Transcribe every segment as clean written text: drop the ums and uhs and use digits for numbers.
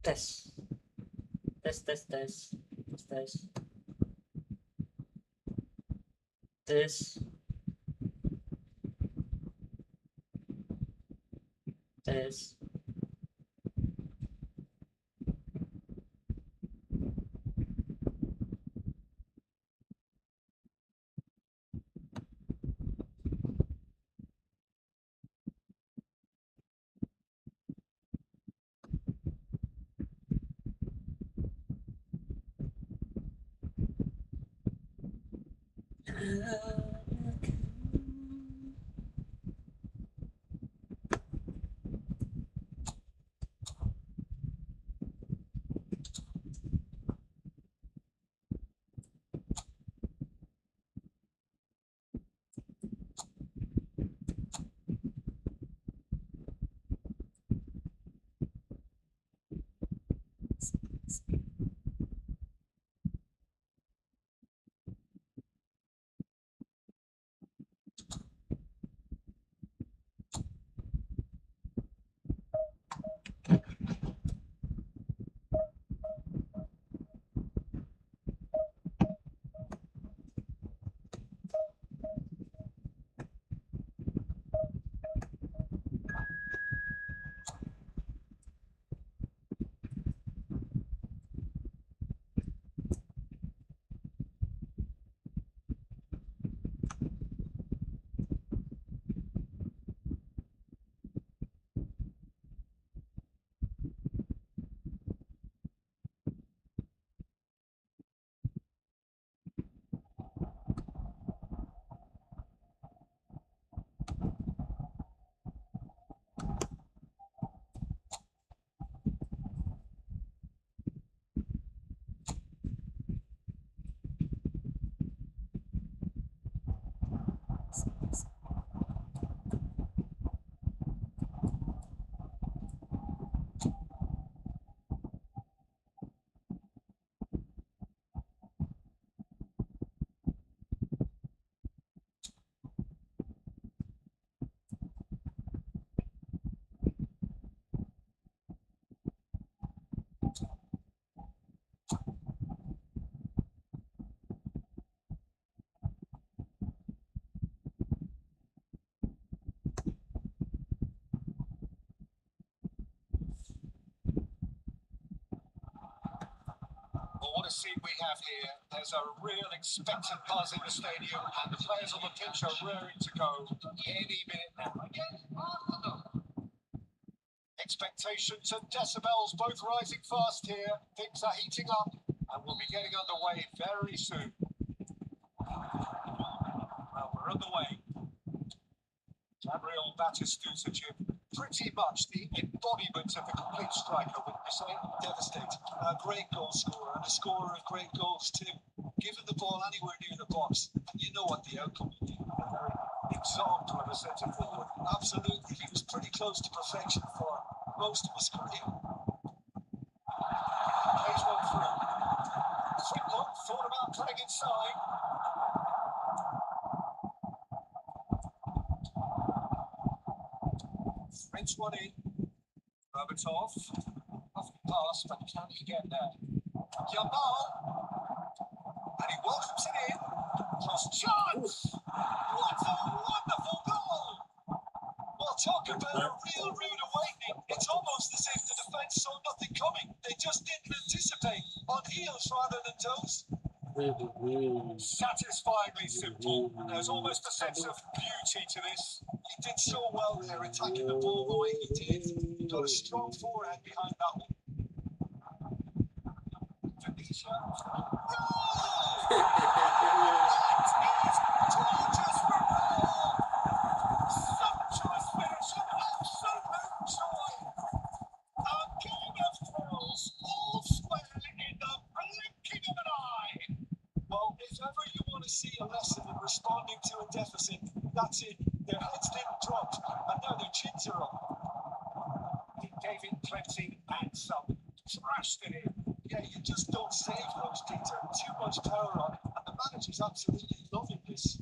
Test. Test, test, test. Test, test. Test. Test. Well, what a scene we have here. There's a real expectant buzz in the stadium, and the players on the pitch are raring to go any minute now. Expectations and decibels both rising fast here. Things are heating up, and we'll be getting underway very soon. Well, we're underway. Gabriel Batistuta, Jim, pretty much the embodiment of a complete striker, wouldn't you say? Devastating. A great goal scorer and a scorer of great goals too. Giving the ball anywhere near the box, and you know what the outcome will be. A very example of a centre forward. Absolutely, he was pretty close to perfection for most of his career. Plays one through. Quick look, thought about cutting inside. Threads one in. Berbatov. Lovely pass, but can he get there? Jamal. And he welcomes it in. Cross chance! What a wonderful goal! Well, talk about a real rude awakening. It's almost as if the defence saw nothing coming. They just didn't anticipate. On heels rather than toes. Satisfyingly simple, and there's almost a sense of beauty to this. He did so well there, attacking the ball the way he did. He got a strong forehand behind that one. Tunisia. Sumptuous finish, an absolute joy. A game of thrills, all square in the blinking of an eye. Well, if ever you want to see a lesson in responding to a deficit, that's it. Their heads didn't drop, and now their chins are up. He gave it plenty and some. Trashed it in. Yeah, you just don't save those, Peter. Too much power on it, and the manager's absolutely loving this.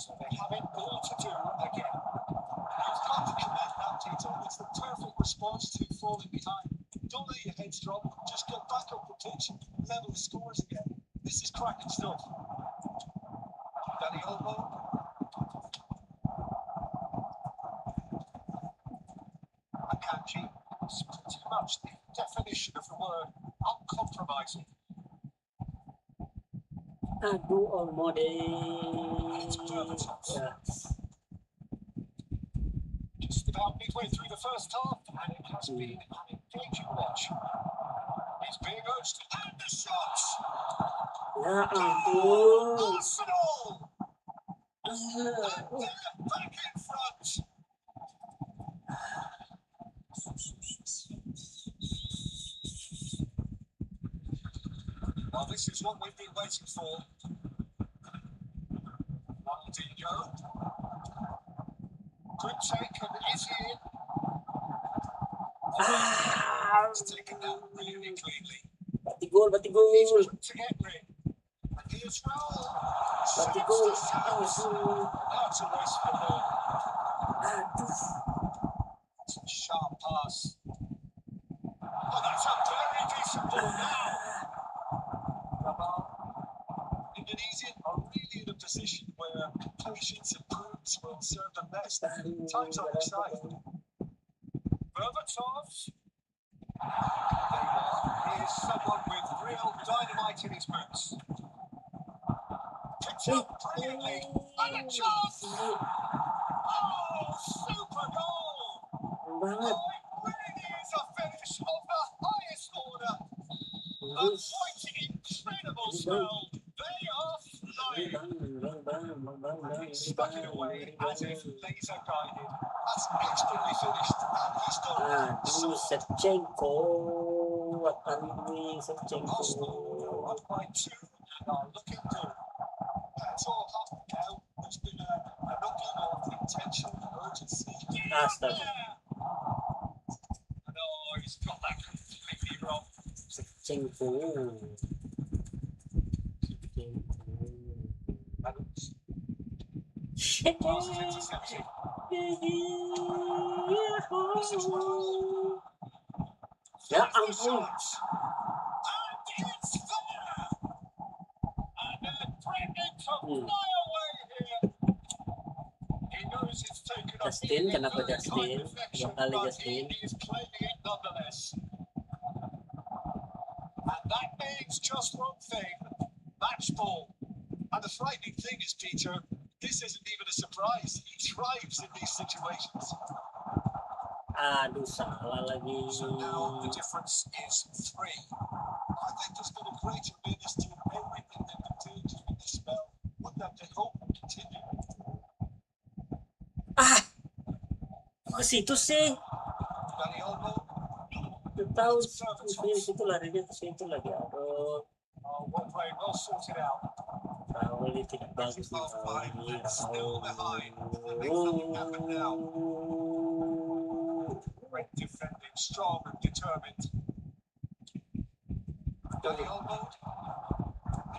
So they have it all to do again. You've got to commend that, Peter. With It's the perfect response to falling behind. Don't let your heads drop. Just get back up the pitch, level the scores again. This is cracking stuff. Danny Olmo. Akanji. It's pretty much the definition of the word uncompromising. Aduh, Olmo deh. It's Berbatov. Yes. Just about midway through the first half, and it has been an engaging watch. He's being urged to add the shots. Ya Goal! ampun. Arsenal! Ah, And they're back in front. Well, this is what we've been waiting for. Ronaldinho. Good take, and is he in? Ah, He's taken that really cleanly. Batigol, He's batigol. quick to get rid. And here's Raul. Batigol. Shoots the shots. Aduh. Now to waste the ball. Aduh. It's a sharp pass. Oh, that's a very decent ball now. Raul. Indonesian are really in a position where patience and prudence will serve them best. Time's on their side. Berbatov. Here's someone with real dynamite in his boots. Picked up brilliantly. And a chance! Oh, super goal! Banget. Oh, it really is a finish of the highest order. A Bagus. quite incredible spell. They are flying. Stuck it away as if laser guided. That's expertly finished, and he's done that. Aduh, Shevchenko. Apaan Shevchenko? Arsenal are up by 2 and are looking good. It's all happened now. There's been an upping of intention and urgency. Astaga. No, he's got that completely wrong. Shevchenko. Pass is intercepted. This is Raul. Ya There's the ampun. shot. And it's there. And they're threatening to fly away here. He knows it's taken a Justin, beating, kenapa very Justin? kind reflection, Dua kali but Justin. he is claiming it nonetheless. And that means just one thing. Match ball. And the frightening thing is, Peter, this isn't even a surprise. He thrives in these situations. Aduh, salah lagi. So now the difference is 3. I think there's been a great awareness to everything they've been doing during this spell. One that they hope will continue. Ah, kok ke situ sih? Danny Olmo. Udah tahu di situ larinya ke situ lagi. Aduh, Well played, well sorted out. Raul ini tidak bagus nih Raul ini. Great defending, strong and determined. Danny Olmo.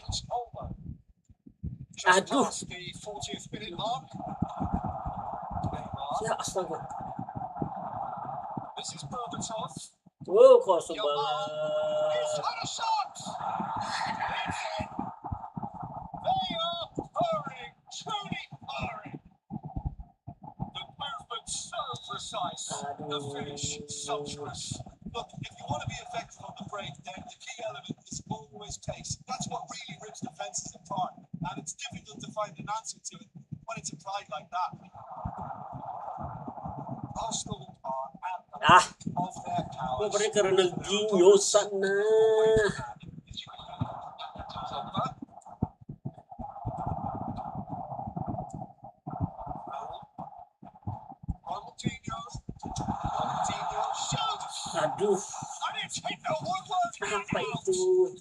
It's over. Just Aduh. past the 40th minute mark. Neymar. Ya astaga. This is Berbatov. Kosong He's banget. had a shot. It's in. They are purring, truly purring. The movement so precise, the finish sumptuous. Look, if you want to be effective on the break, then the key element is always pace. That's what really rips defences apart, and it's difficult to find an answer to it when it's applied like that. Arsenal are at the peak of their powers. Mereka Ronaldinho sana. Ronaldinho shoots. Aduh, And it's hit the woodwork and apa out. itu?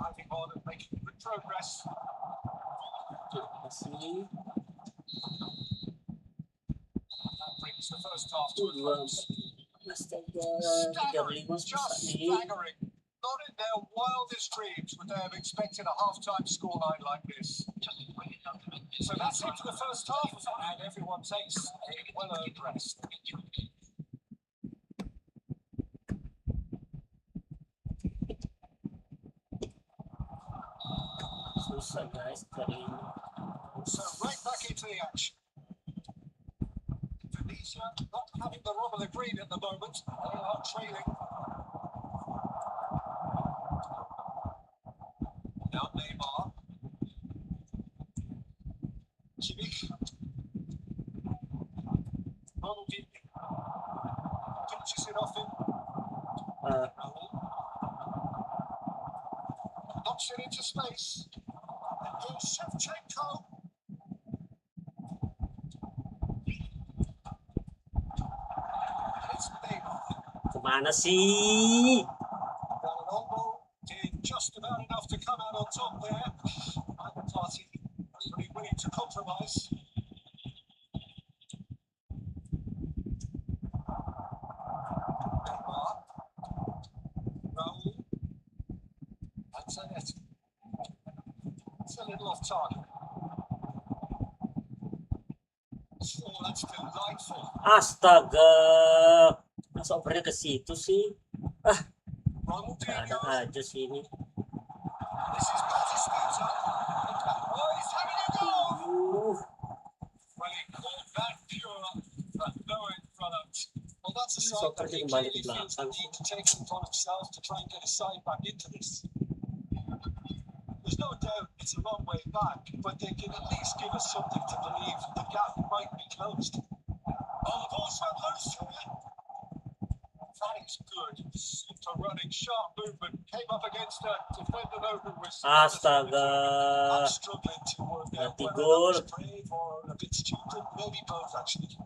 driving on and making good progress. Masih That brings the first half to a dua close. astaga Staggering, 35 susah just nih. staggering. Not in their wildest dreams would they have expected a half-time scoreline like this. So that's it for the first half, and everyone takes a well-earned rest. Susah guys kali ini. So right back into the action. Tunisia not having the rubble agreed at the moment. They are trailing. Now Neymar. Kimmich. Ronaldinho. Pinches it off him. Raul. Knocks it into space. And here's Shevchenko. It's Neymar. Kemana sih? Ronaldo did just about enough to come out on top there. Either party only willing to compromise. Neymar. Raul. That's it. It's a little off target. Oh, that's delightful. Astaga, masa opernya ke situ sih? Ada Ronaldinho. aja sih ini. This is Batistuta. Oh, he's having a go. Well, he called that pure, but no end product. Well, that's a sign that he clearly feels the need to take it upon himself to try and get his side back into this. There's no doubt it's a long way back, but they can at least give us something to believe the gap might be closed. Oh, the ball's run loose here. That is good. Super running, sharp movement. Came up against a defender though who was... Astaga. I'm struggling to work out Mati whether that gol. was brave or a bit stupid. Maybe both, actually.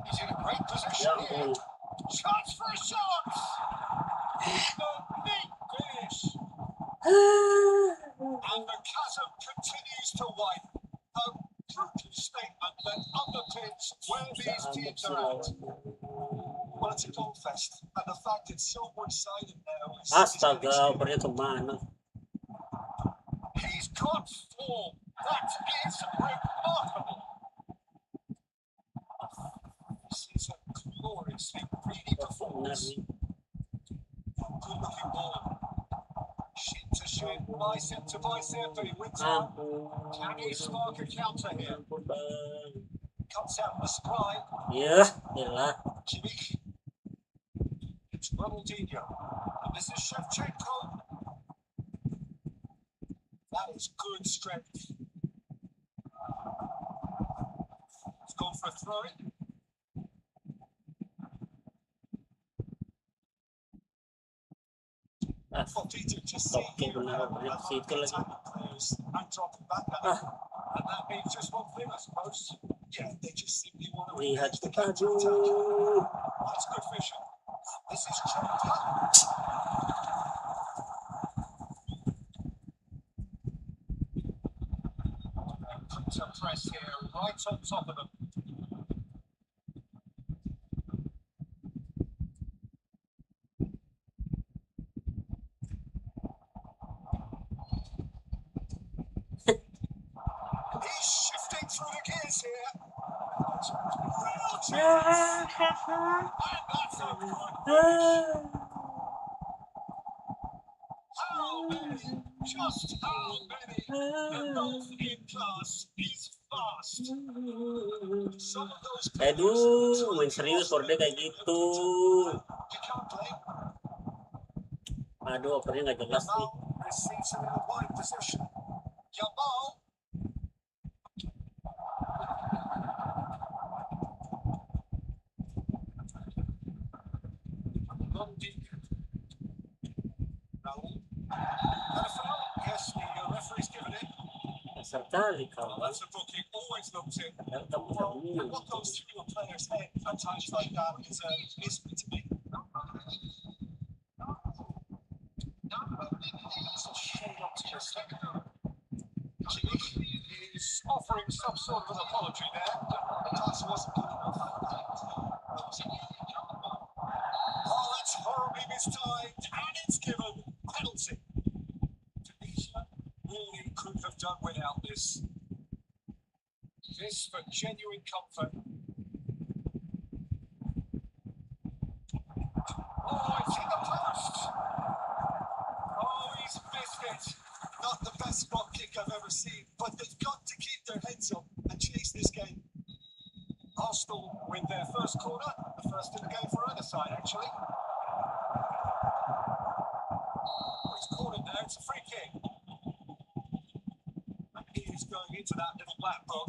He's in a great position Ya here. ampun. Chance for a shot! The neat finish. And the chasm continues to widen. A brutal statement that underpins where these teams are at. Well, it's a goal fest, and the fact it's so one-sided now is Astaga, opernya kemana? He's got form. That is remarkable. This is a gloriously greedy Benar performance. nih. Good-looking ball. Shin to shin, bicep to bicep, but he wins out. Can he spark a counter here? Ampun bang. Cuts out the supply. Ya, elah. Kimmich. It's Ronaldinho. And this is Shevchenko. That is good strength. He's gone for a throw-in. Well, Peter, just see Stop here benar how opernya ke situ lagi. attacking players and dropping back at him. And that means just one thing, I suppose. Yeah, they just simply want to Lihat, engage the counter-attack. aduh. That's good vision. This is Chopper. Puts a press here, right on top of them. He's shifting through the gears here. Real chance. And that's a good finish. How many? Just how many? The golf in class is fast. Some of those Aduh, main serius Horde kayak gitu. you can't blame. Aduh, opernya nggak jelas nih. Yamal receives him in a wide position. Yamal. Ronaldinho. Raul. And a foul? Yes, the referee's given it. Dasar kali Well, kawan. that's a booking. Always looked in. Kamu kamu Well, kamu. what goes through a player's head at times like that is a mystery to me. Shade optimistic. Jimmy is offering some sort of an apology there. The pass wasn't good enough. Oh, that's horribly mistimed, and it's given penalty. Tunisia really could have done without this. This for genuine comfort. Oh, it's in the post. Oh, he's missed it. Not the best spot kick I've ever seen, but they've got to keep their heads up and chase this game. Arsenal win their first corner, the first in the game for either side, actually. Oh, it's cornered there, it's a free kick. And he is going into that little black book.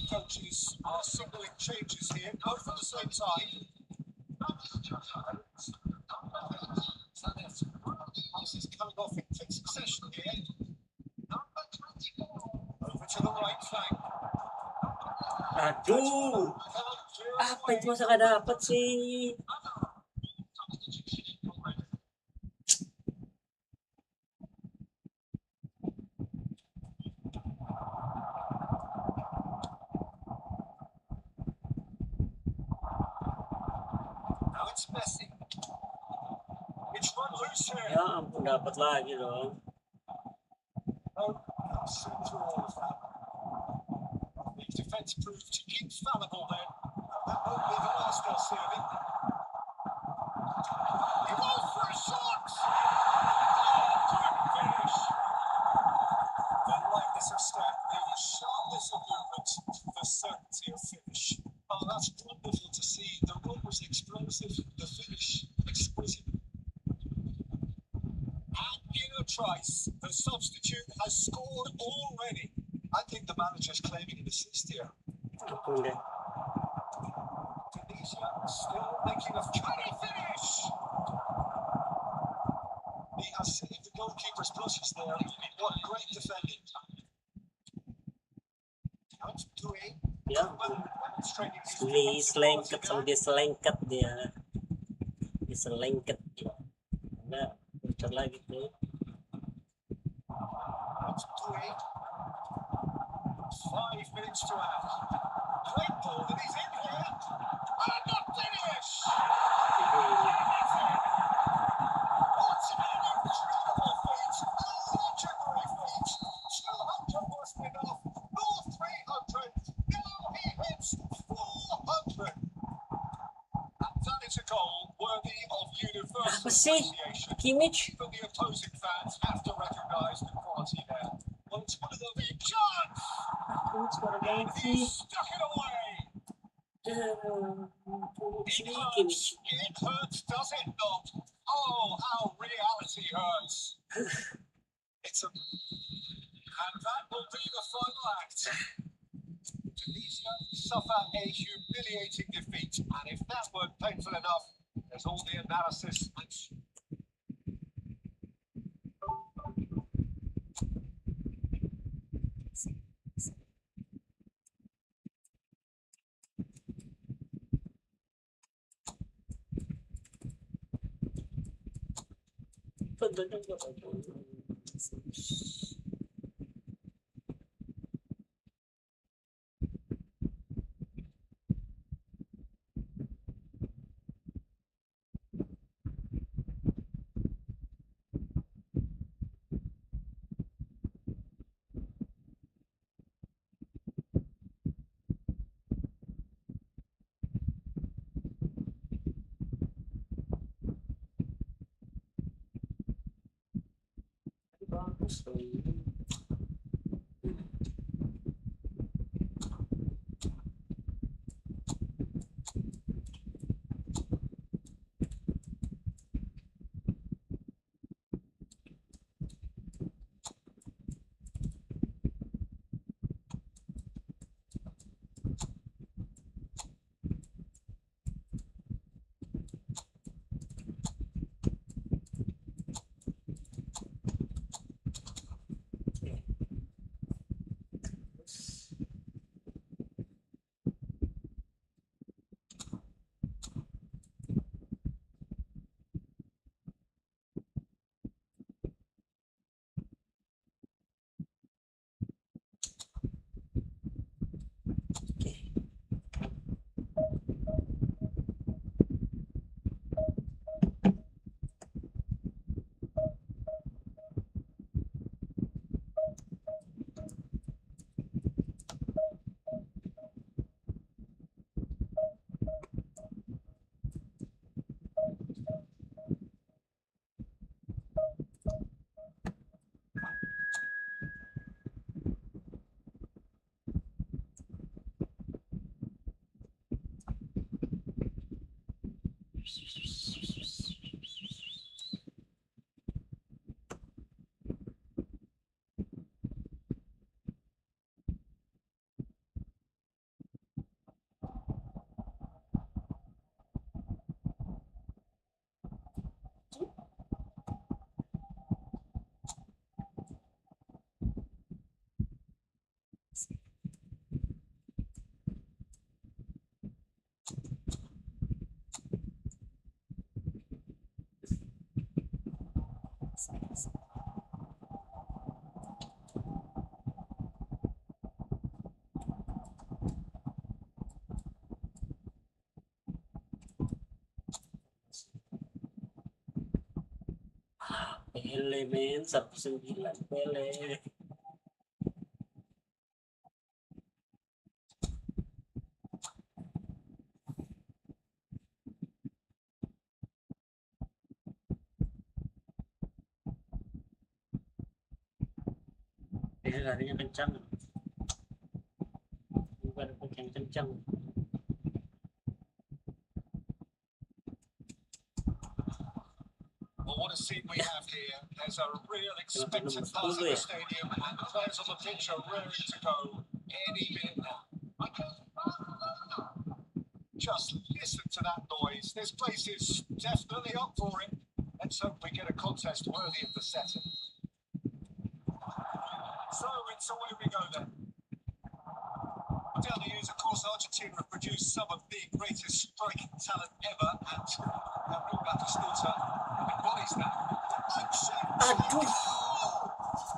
Coaches are signaling changes here, both at the same time. This is coming off in quick succession here. Over to the right flank. Aduh, apa itu masa gak dapet sih? Now it's Messi. It's run loose here. Ya ampun, dapat lagi dong. Oh, I'll sit through all of that. The defence proved infallible then. That won't be the last they'll see of it. He goes for a shot! Oh, good finish! The lightness of step, the sharpness of movement, the certainty of finish. Oh, that's wonderful to see. The run was explosive, the finish exquisite. And in a trice, the substitute has scored already. I think the manager's claiming an assist here. Ampun deh. Tunisia still making a funny finish. He has saved the goalkeeper's brushes there. What great defending. Now it's Doué. Ya, Demonstrating his defensive selengket quality sama there. dia selengket dia. Dia selengket dia. Ada bocor lagi tuh. That's Doué. 5 minutes to add. Great ball, and he's in here. And the finish! What's an incredible feat! A legendary feat! 200 wasn't enough. Nor 300. Now he hits 400. And that is a goal worthy of universal Apa sih? appreciation. Kimmich? Even the opposing fans have to recognise the quality there. Well, it's one of the big chance! Kimmich baru And banget he sih. stuck it away! It Kimmich. hurts, does it not? Oh, how reality hurts. And that will be the final act. Tunisia suffer a humiliating defeat, and if that weren't painful enough, there's all the analysis and Bagus tuh. Pele men 109 Pele. Pele larinya kencang. Bukan kencang. Well, what a scene we have here. There's a real expectant buzz in the stadium, and the players on the pitch are raring to go any minute now. Just listen to that noise. This place is definitely up for it. Let's hope we get a contest worthy of the setting. So it's away we go then. Down the years, of course, Argentina have produced some of the greatest striking talent ever, and real Batistuta embodies that. Aduh,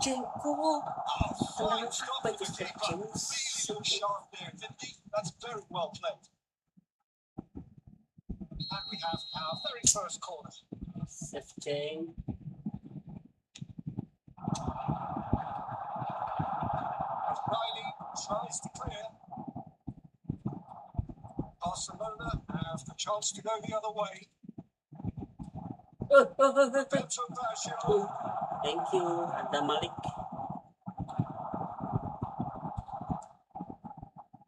Cengko. Fine stop for the keeper. Really looked sharp there, didn't he? That's very well played. And we have our very first corner. Save Ceng. Riley tries to clear. Barcelona have the chance to go the other way. Roberto Baggio. Thank you, ada Malik.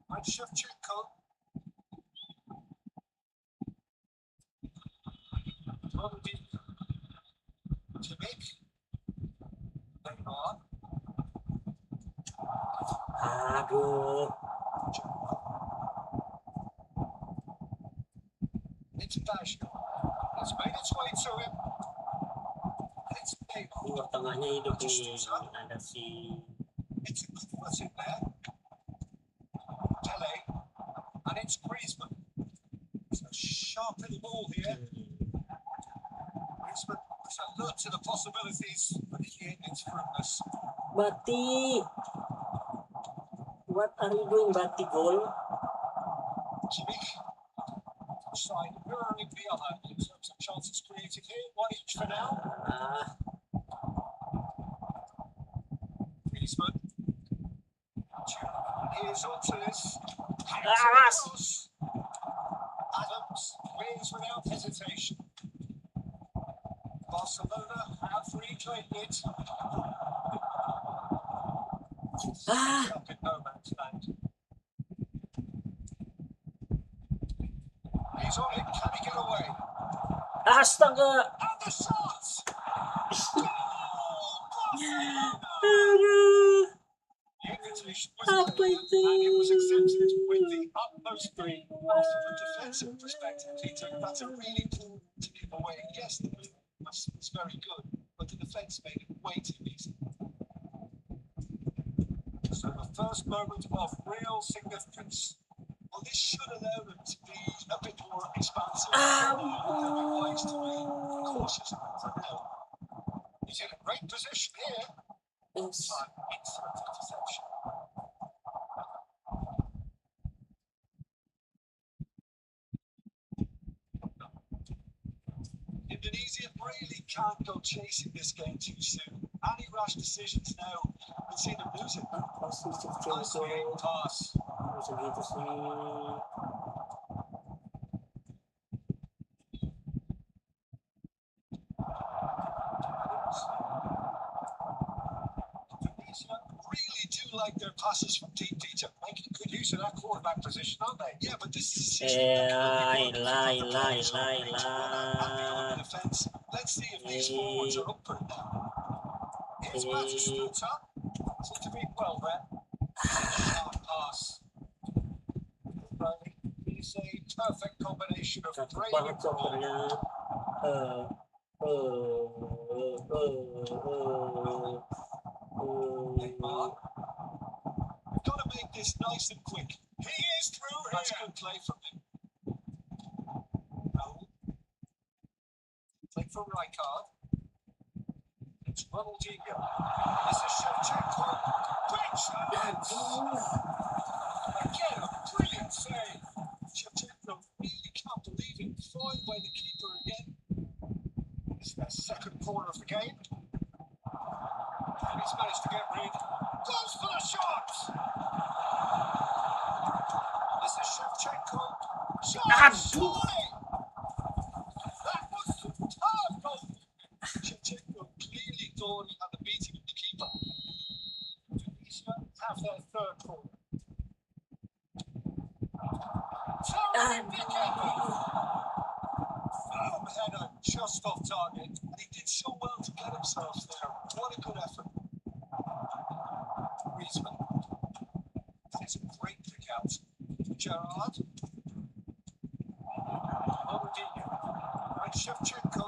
And Shevchenko. Mondi. Timik. Neymar. Aduh. It's Baggio. It's made its way to him. It's Neymar. Luar tengahnya hidup nih. Ada si It's a good foot in there. Dele. And it's Griezmann. It's a sharp little ball here. Griezmann was alert to the possibilities, but in the end it's fruitless. Bati. What are you doing, Bati goal? Timik. Side mirroring the other in terms of chances created here. One each for now. Ah, Griezmann. Here's onto this. Adams wins without hesitation. Barcelona have reclaimed it. Up in no man's land. He's on it. Can he get away? astaga. And the shot! Goal! Barcelona! Aduh. The invitation was Apa clear, itu? and it was accepted with the utmost glee. Well, from a defensive perspective, Peter, that's a really cool to give away. Yes, the move was very good, but the defence made it way too easy. So the first moment of real significance. Well, this should allow them to be a bit more expansive. They'll be wise to be cautious for now. He's in a great position here. Yes. Excellent interception. Indonesia really can't go chasing this game too soon. Any rash decisions now will see them lose it. Apa sih Nicely aimed Cengko? pass. Bisa gitu sih. Indonesia really do like their passes from deep, Peter. Making good use of that quarterback position, aren't they? Yeah, but this is Let's see if these forwards are up for it now. Here's Batistuta. Seems to be well there. Sharp pass. Riley, it's a perfect combination of Cakep brain banget and ball. covernya. Neymar. We've got to make this nice and quick. He is through here. That's good play from him. Raul. Play for Rijkaard. It's Ronaldinho. This is Shevchenko. Great chance! Again, a brilliant save. Shevchenko really can't believe it. Foiled by the keeper again. It's their second corner of the game. And he's managed to get rid. Goes for the shot! This is Shevchenko. Shot! That was superb goal. Shevchenko clearly thought he had the beating of the keeper. Tunisia have their third corner. Firm header just off target, and he did so well to get himself there. What a good effort. Griezmann. That is a great pick out. Gerrard. Ronaldinho. And Shevchenko.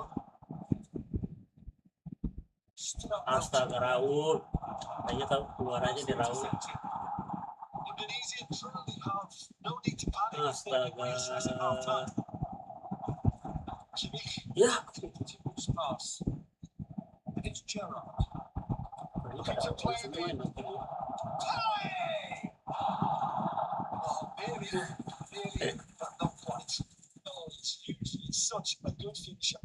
Astaga, Raul. Kayaknya kalau keluar aja di Raul. Indonesia truly have no need to panic. Astaga. Ya. Pass. And it's Gerrard. Ini pada awal semua yang nonton. Nearly, but not quite. Oh, it's usually such a good finisher.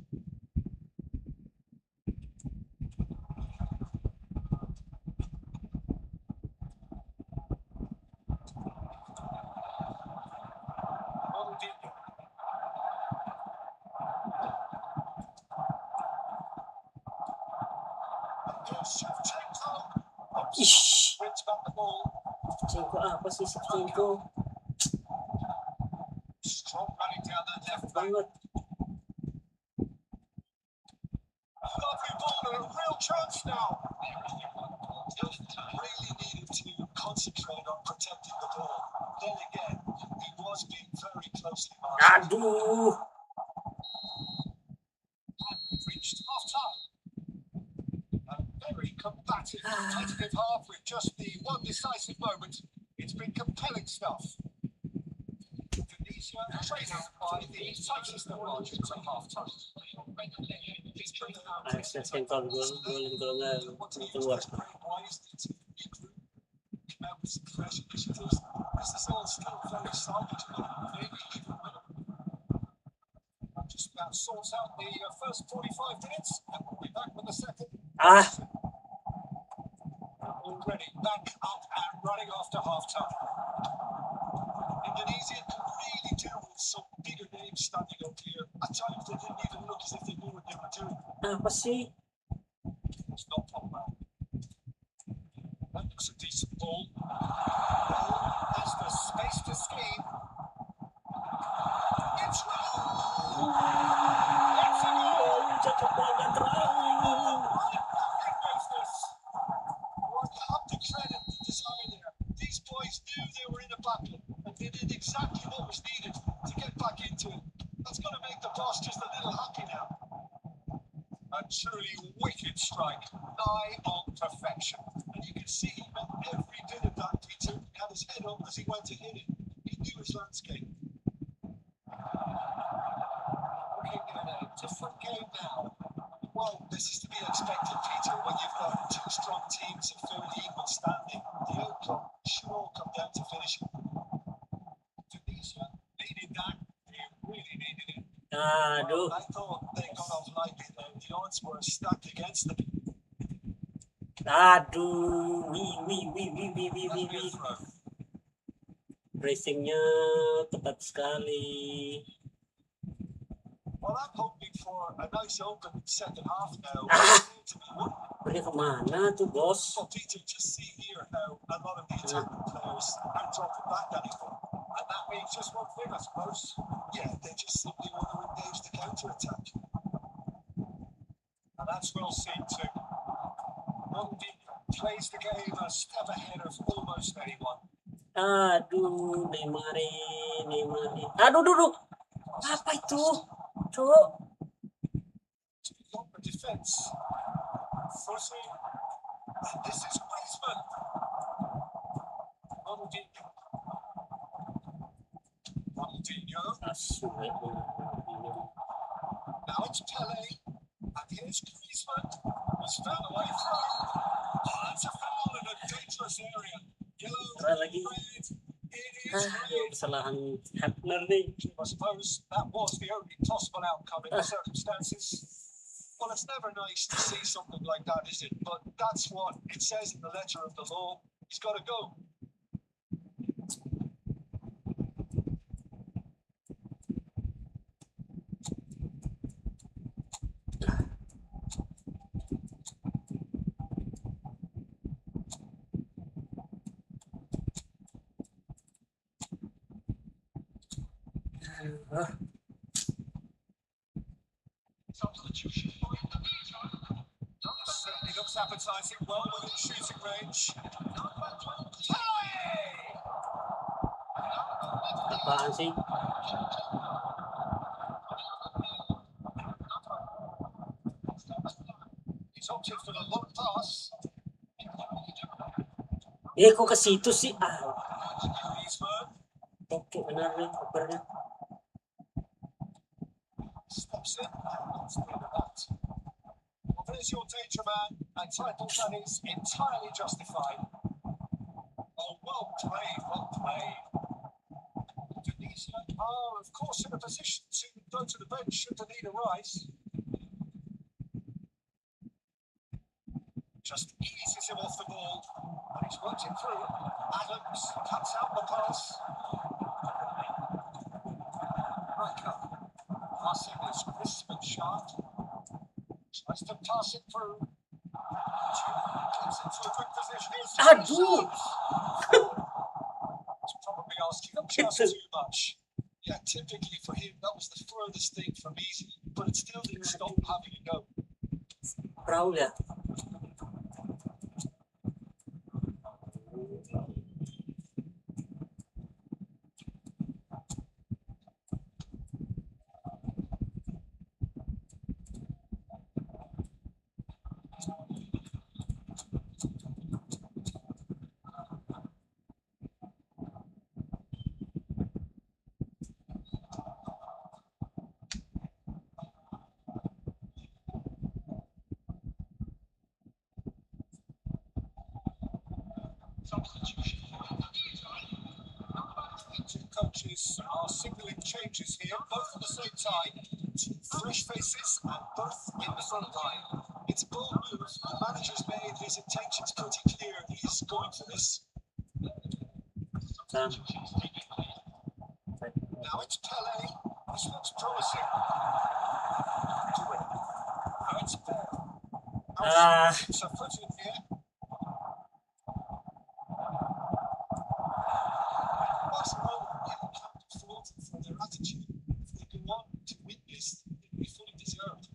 Ronaldinho. Here's Shevchenko. Ish. Wins back the ball. Shevchenko apa sih Shevchenko? Strong running down that left flank. Banget. Lovely ball and a real chance now. Really needed to concentrate on protecting the ball. Then again, he was being very closely marked. Aduh. And we've reached half time. A very combative, competitive half with just the one decisive moment. It's been compelling stuff. Tunisia trailing by the tightest of margins at half time. Shevchenko golin kalau nggak keluar. This is all still very salvageable. Maybe even winnable. Just about sorts out the first 45 minutes, and we'll be back with the second. Already back up and running after half time. Indonesia can really do with some bigger names standing up here. At times they didn't even look as if they knew what they were doing. Apa sih? It's not Pogba. That looks a decent ball. Has the space to scheme. It's Raul! It's a goal! Cocok banget Raul. Well, you have to credit the design there. These boys knew they were in a battle, and they did exactly what was needed to get back into it. That's going to make the boss just a little happy now. A truly wicked strike, nigh on perfection. And you can see he meant every bit of that, Peter. He had his head up as he went to hit it. He knew his landscape. Looking at a different game now. Well, this is to be expected, Peter, when you've got two strong teams of fairly equal standing. The outcome should all come down to finishing. Tunisia needed that. They really needed it. Aduh. I thought they got off lightly there. The odds were stacked against them. Aduh. Racingnya tepat sekali. Well, I'm hoping for a nice open second half now. Ini kemana tuh bos? Well, Peter, just see here how a lot of the attacking players aren't dropping back anymore. And that means just one thing, I suppose. Yeah, they just simply want to engage the counter-attack. And that's well seen too. Mondi plays the game a step ahead of almost anyone. Aduh, Neymar. Aduh, duh. Apa itu? Cuk. To block the defence. Fuzzy. And this is Griezmann. Ronaldinho. Now it's Pele. And here's Griezmann. He's found a way through. Oh, that's a foul in a dangerous area. Yellow, lagi. red. It is red. Kesalahan Hapner nih. I suppose that was the only possible outcome in the circumstances. Well, it's never nice to see something like that, is it? But that's what it says in the letter of the law. He's got to go. Substitution for Indonesia. Certainly looks appetising, well within shooting range. Apaan sih? He's opted for the long pass. Kok ke situ sih? Griezmann Oke, benar nih opernya. steps in. That's the end of that. Well, there's your danger man, and title that is entirely justified. Oh, well played, well played. Indonesia are, of course, in a position to go to the bench should the need arise. Just eases him off the ball, and he's worked it through. Adams cuts out the pass. Riker passing is crisp and sharp. Tries to pass it through. Gets into a good position. Aduh. He's probably asking just too much. Yeah, typically for him, that was the furthest thing from easy, but it still didn't stop having a go. Perahu ya. Substitution for Indonesia. Two coaches are signalling changes here, both at the same time. Two fresh faces and both in the front line. It's a bold move. The manager's made his intentions pretty clear. He's going for this. Now it's Pele. This looks promising. Now it's Bell. It's a foot in here. Barcelona can't afford for their attitude. If they go on to win this, it'll be fully deserved.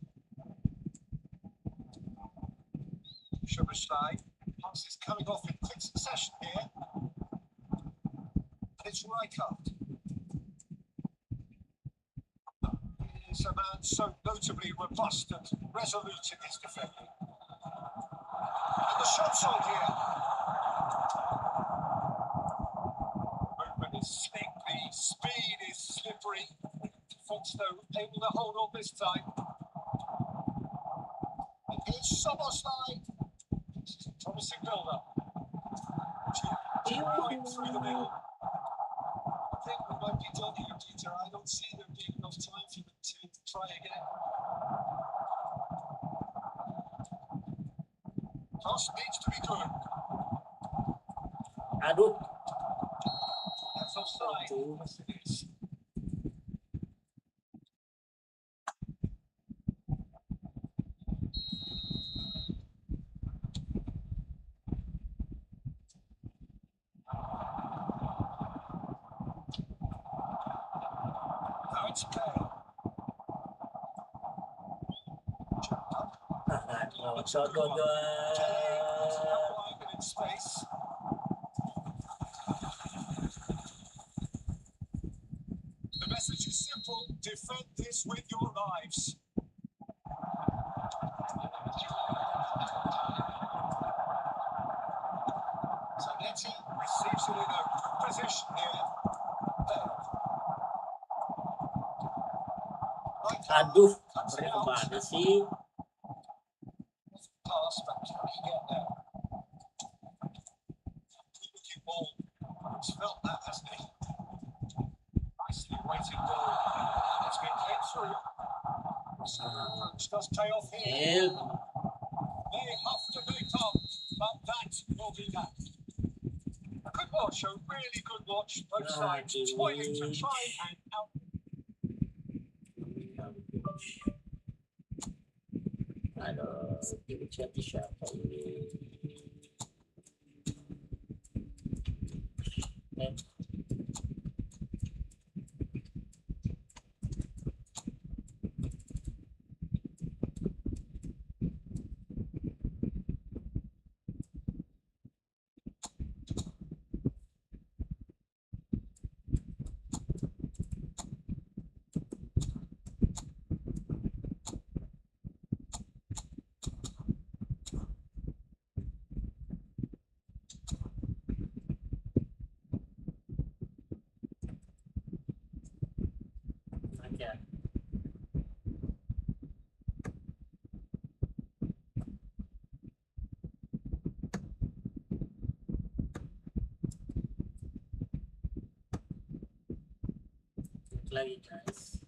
Schuberstein. Pass is coming off in quick succession here. And it's Rijkaard. He's a man so notably robust and resolute in his defending. And the shot's on here. Movement is slick, the speed is slippery. Defence, though, able to hold on this time. And here's Szoboszlai. This is a promising build-up. Right through the middle. I think we might be done here, Peter. I don't see there being enough time for them to try again. Cross needs to be good. Aduh. That's offside. Yes, it is. points play. Shot goal In space. The message is simple: defend this with your lives. Zanetti receives it in a good position here. Aduh, mereka kemana sih? Pass, but can he get there? Looking ball. He's felt that, hasn't he? Nicely weighted ball. It's been hit through. Approach does pay off here. They have to make up, but that will be that. A good watch, a really good watch. Both sides toiling to try and out. Aduh, dicet siapa ini? Aja. Lagi guys.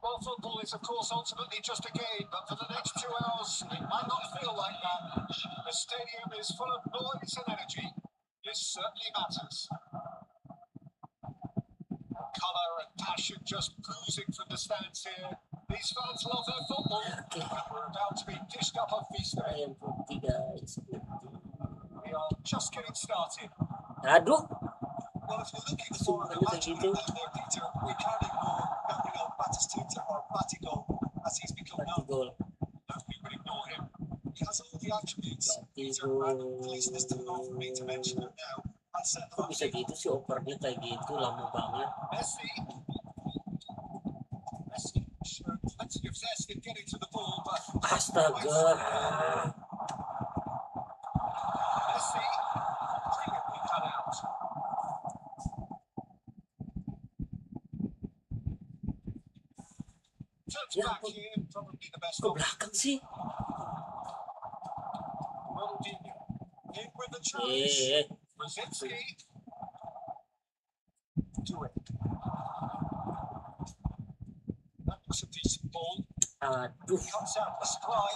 Well, football is, of course, ultimately just a game, but for the next 2 hours, it might not feel like that. The stadium is full of noise and energy. This certainly matters. Colour and passion just oozing from the stands here. These fans love their football, and we're about to be dished up a feast of it. Ayam putih guys. We are just getting started. Aduh, Well, if you're looking for a match with more detail, we can't ignore Gabriel Batistuta, or Batigol, as he's become known. goal. Nobody would ignore him. He has all the attributes. Peter, and at least there's too long for me to mention them now. I set Kok bisa gitu sih opernya kayak gitu, lama banget. Messi. Messi showed plenty of zest in getting to the ball, but Astaga. Messi brilliantly cut out. Turns Ya back ampun, here, probably the best ke option. belakang sih. Ronaldinho in with the challenge. Brzezinski. Do it. That looks a decent ball. Aduh. Cuts out the supply.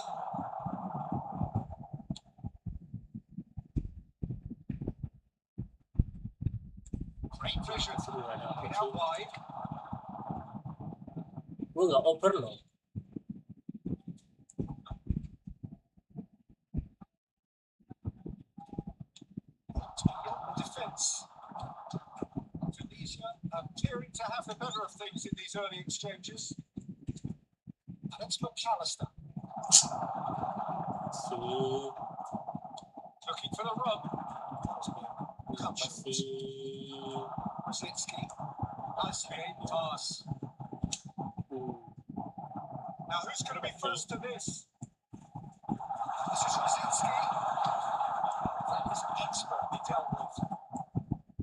Great vision. Gimana aku Played sih? out wide. Gue nggak oper loh. Beyond the defence. Tunisia appearing to have the better of things in these early exchanges. And it's McAllister Si looking for the run. apa sih? Brzezinski. Nice game pass. Now who's going to be first to this? This is Brzezinski. That is expertly dealt with.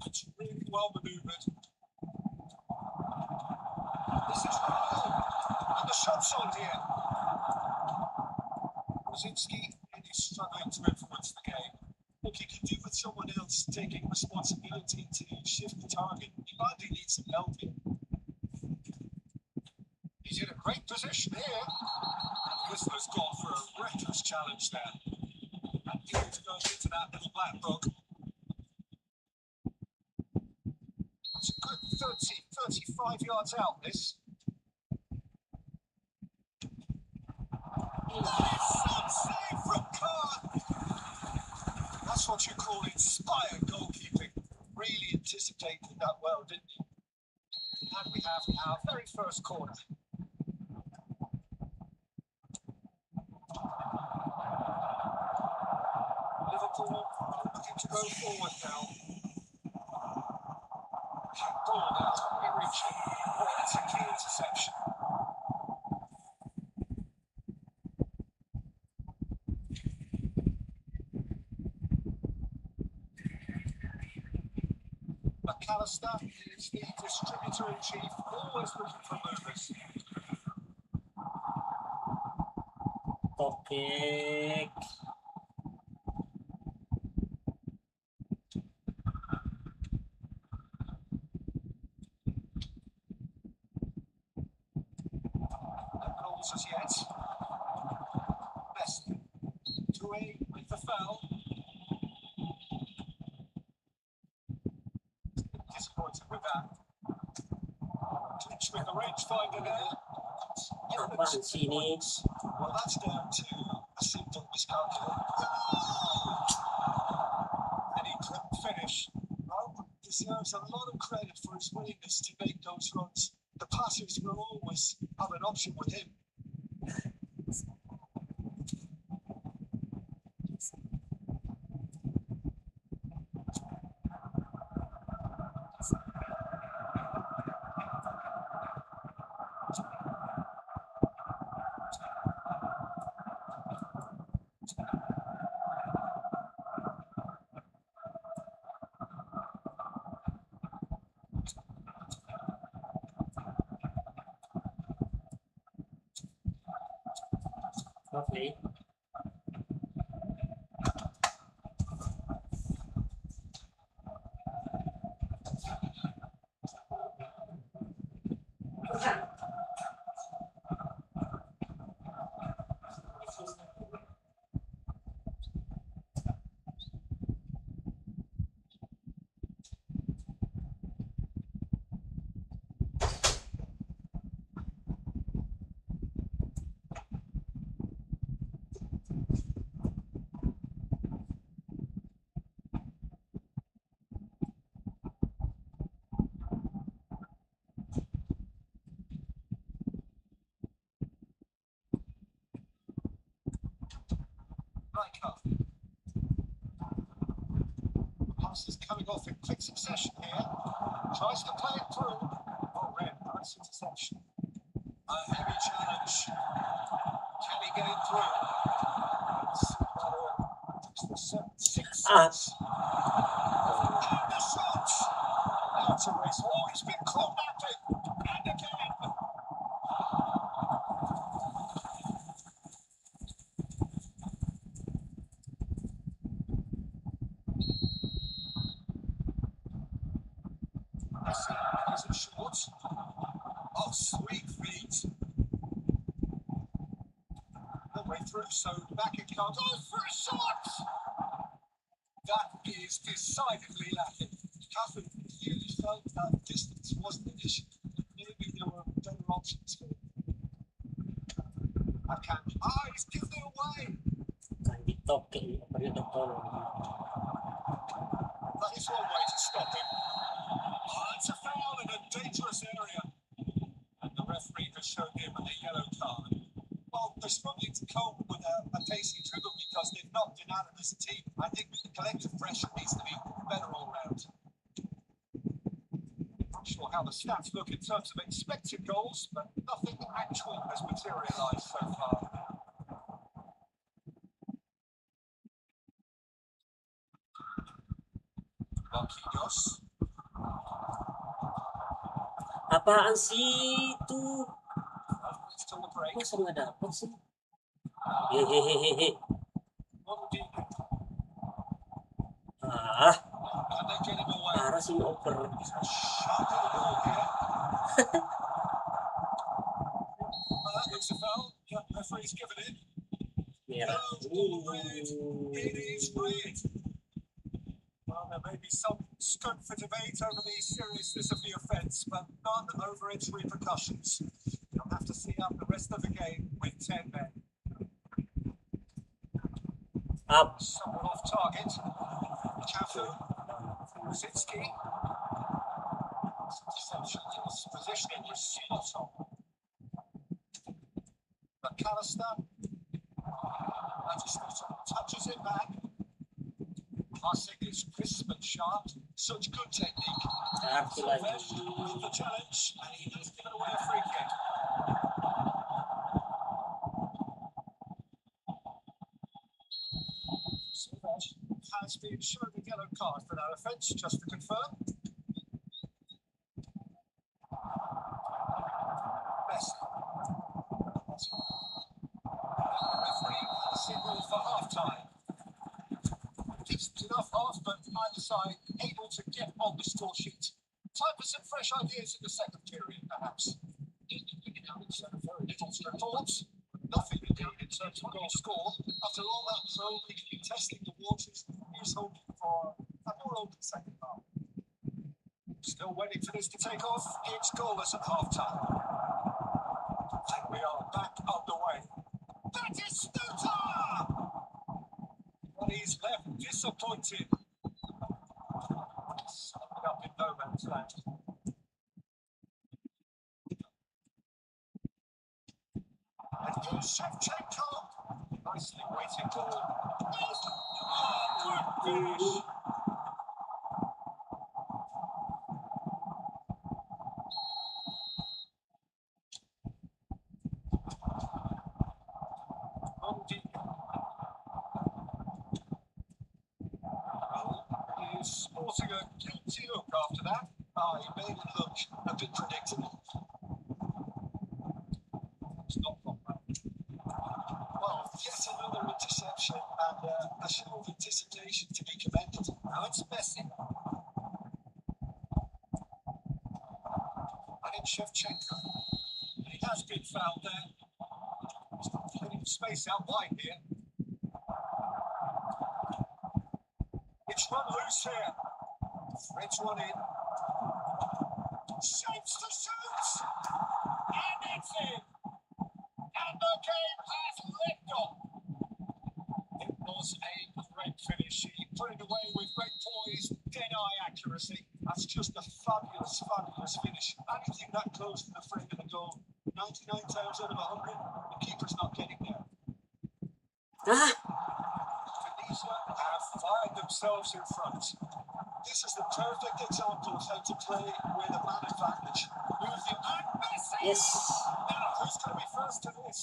It's really well manoeuvred. This is Ronaldo. And the shot's on here. Brzezinski really struggling to influence the game. Look, he can do with someone else taking responsibility to shift the target. He badly needs some help here. He's in a great position here. Whistler's gone for a reckless challenge there. And Diaz goes into that little black book. It's a good 35 yards out, this. Some save from Khan. That's what you call inspired goalkeeping. Really anticipated that well, didn't he? And we have our very first corner. Liverpool are looking to go forward now. Ball now, not be reaching. Oh, that's a key interception. McAllister is the distributor-in-chief, always looking for movers. Oke. No goals as yet. Messi. Toure with the foul. Disappointed with that. Clinch with the rangefinder there. Apaan sih ini? Well, that's down to a simple miscalculation. And he couldn't finish. Rob deserves a lot of credit for his willingness to make those runs. The passes will always have an option with him. Oke. passes coming off in quick succession here. Tries to play it through. Oh, red, nice interception. A heavy challenge. Can he get it through? Let's see whether it's the six. Ah. And the shot! Now to race. Oh, he's been caught napping. And again. Messi plays it short. Oh, sweet feet. The way through, so back it comes. Oh, for a shot! That is decidedly lacking. Catherine really felt that distance wasn't an issue. Maybe there were better options for him. I can't. Ah, he's given it away. Kan di-top kayo pa rin ito. That is one way to stop him. Oh, it's a foul in a dangerous area. And the referee has shown him a yellow card. Well, they're struggling to cope with a pacey dribble because they've not been out of this team. I think the collective pressure needs to be better all round. Not sure how the stats look in terms of expected goals, but nothing actual has materialised so far. Marquinhos. Apaan sih itu? Till the break. Masa nggak dapat sih? Hehehehe. Ronaldinho. Ah, Can they get him away? parah sih oper. He's a sharp little ball here. That looks a foul. Yeah, referee's given it. Merah. Yellow or red. It is red. Well, there may be some scope for debate over the seriousness of the offence, but none over its repercussions. You'll have to see out the rest of the game with 10 men. Up. Somewhat off target. Cafu. Rosicki. Deception. His positioning was spot on. McAllister. Touches it back. Passing is crisp and sharp. Such good technique. Satu lagi. With the challenge, and he has given away a free kick. Silvage has been shown a yellow card for that offence, just to confirm. Messi. The referee has signalled for half-time. Decent enough half, but either side able to get on the score sheet. Time for some fresh ideas in the second period, perhaps. Very little to report. Nothing indeed in terms of goal score. After all that probing and testing the waters, he's hoping for a more open second half. Still waiting for this to take off. It's goalless at half-time. And we are back underway. That is Stuta! But he's left disappointed. Summing up in no man's land. And here's Shevchenko. Nicely weighted ball. Good finish. He's sporting a guilty look after that. He made it look a bit predictable. It's not gone well. Well, yet another interception and a show of anticipation to be commended. Now it's Messi. And it's Shevchenko. And he has been fouled there. He's got plenty of space out wide here. It's run loose here. Threads one in. Shapes to shoot! And it's in! And the game has left off! It was a great finish. He put it away with great poise, dead-eye accuracy. That's just a fabulous, fabulous finish. Anything that close to the frame of the goal, 99 times out of 100, the keeper's not getting there. Ah, Tunisia have fired themselves in front. This is the perfect example of how to play with a man advantage. Move the and Messi! Yes. Now, who's going to be first to this?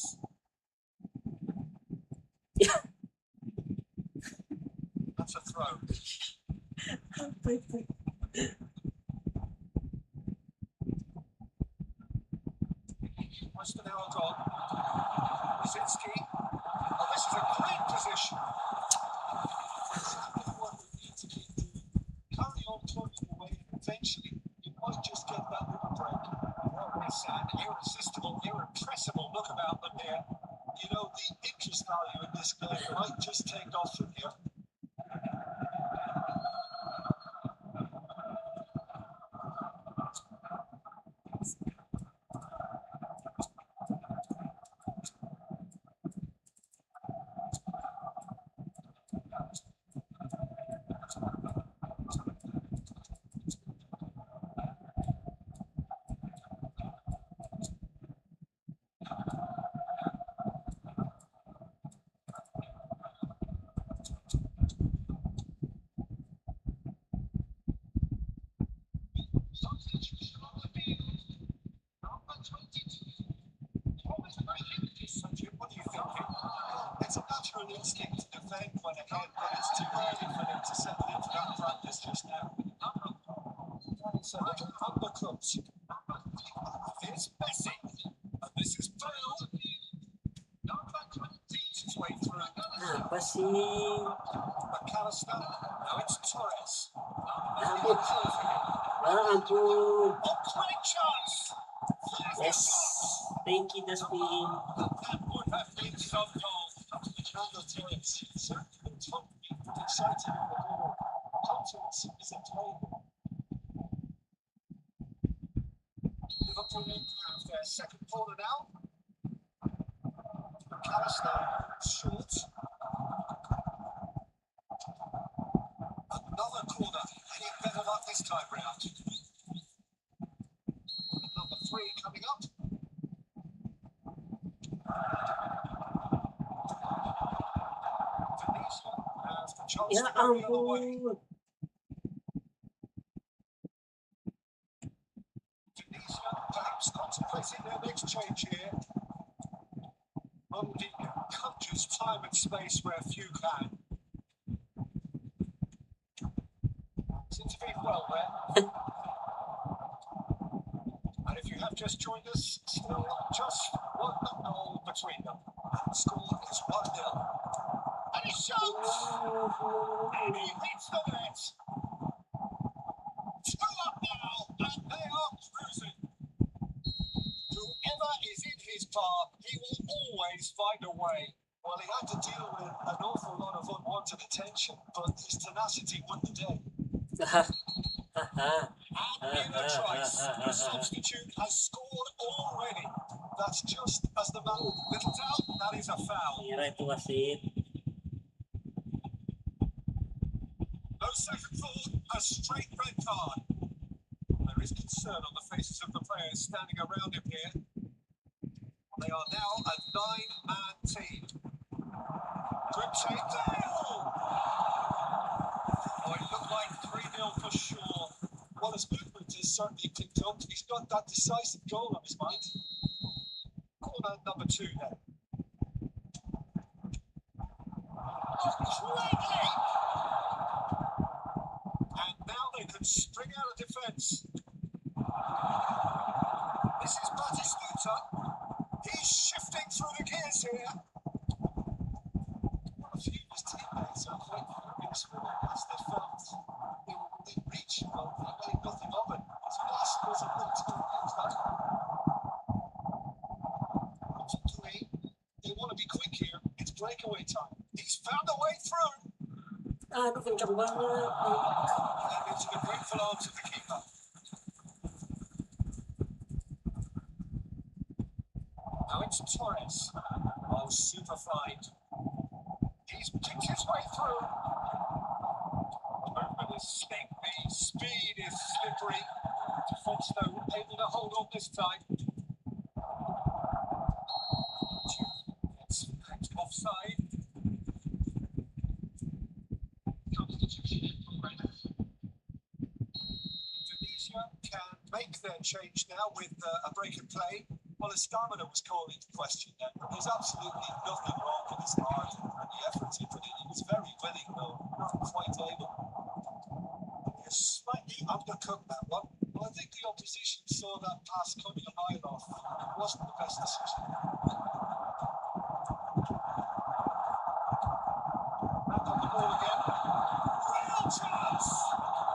That's a throw. What's the now gone? Rosicki. Oh, this is a great position. Exactly what we need to keep doing. Carry on plugging away, and eventually you might just get that little break. Well, it's an irresistible, irrepressible look about them here. You know, the interest value in this game might just take off from here. Substitution on the field. Number 22. What are you thinking? It's a natural instinct to defend when ahead, but it's too early for them to settle into that practice just now. It's a little undercooked. Here's Messi. And this is Bale. Number 20 his way through. Apa sih? McAllister. Now it's Torres. Ampun. Ampun. Oh, great chance. Yes. Thank you, Dustin. That would have been some goal. Fernando Torres certainly been totally excited in the ball. Confidence is in play. Liverpool have their second corner now. McAllister, short. Another corner. Any better luck this time round? Number 3 coming up. Tunisia has the chance Ya to go the other way. ampun. Tunisia perhaps contemplating their next change here. Ronaldinho conjures time and space where few can. Seems to be well there. And if you have just joined us, still just one goal between them. And the score is 1-0. And he shoots! And he hits the net! 2 up now, and they are cruising. Whoever is in his path, he will always find a way. Well, he had to deal with an awful lot of unwanted attention, but his tenacity won the day. And in a trice, the substitute has scored already. That's just as the man littles out, that is a foul. Kira itu wasit. No second thought, a straight red card. There is concern on the faces of the players standing around him here. They are now a 9-man team. Good take there. Oh, it looked like 3-0 for sure. Well, his movement is certainly picked up. He's got that decisive goal on his mind. Corner number 2 then. Oh, crikey! And now they can string out a defence. This is Batistuta. He's shifting through the gears here. Well, a few of his teammates are quite furious with him as they felt they were within reach, but they made nothing of it. His pass wasn't meant to use that. They want to be quick here. It's breakaway time. He's found a way through. Aduh, kencang banget. And into the grateful arms of the keeper. Now it's Torres. Oh, super find. He's picked his way through. The movement is slick. The speed is slippery. Defence, though, able to hold on this time. It's offside. Substitution in progress. Croatia can make their change now with a break in play. Well, his stamina was called into question then, but there's absolutely nothing wrong with his heart and the efforts he put in. He was very willing, though, not quite able. He slightly undercooked that one. Well, I think the opposition saw that pass coming a mile off. It wasn't the best decision. Back on the ball again. Real chance!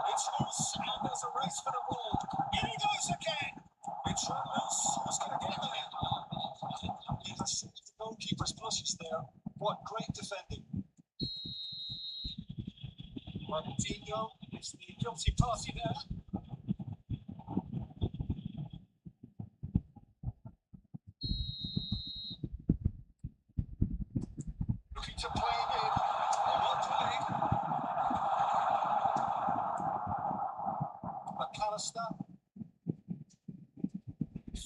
It's loose, and there's a race for the ball. In he goes again! It's loose. Who's going to get there? He has saved the goalkeeper's blushes there. What great defending. Martino is the guilty party there. Looking to play him in. Well played. McAllister.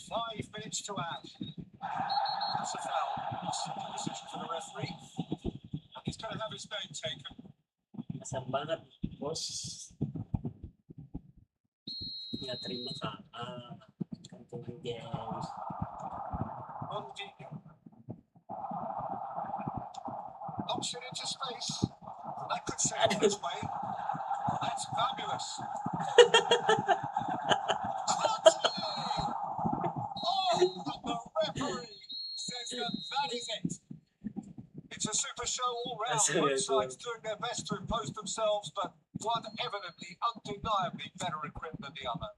5 minutes to add. That's a foul. Decision for the referee. And he's going to have his name taken. Kasar banget, bos. Nggak terima kantung games. Mondino. Knocks it into space. That could save him his way. That's fabulous. Oh, the referee says that is it. It's a super show all round. Both sides doing their best to impose themselves, but one evidently, undeniably better equipped than the other.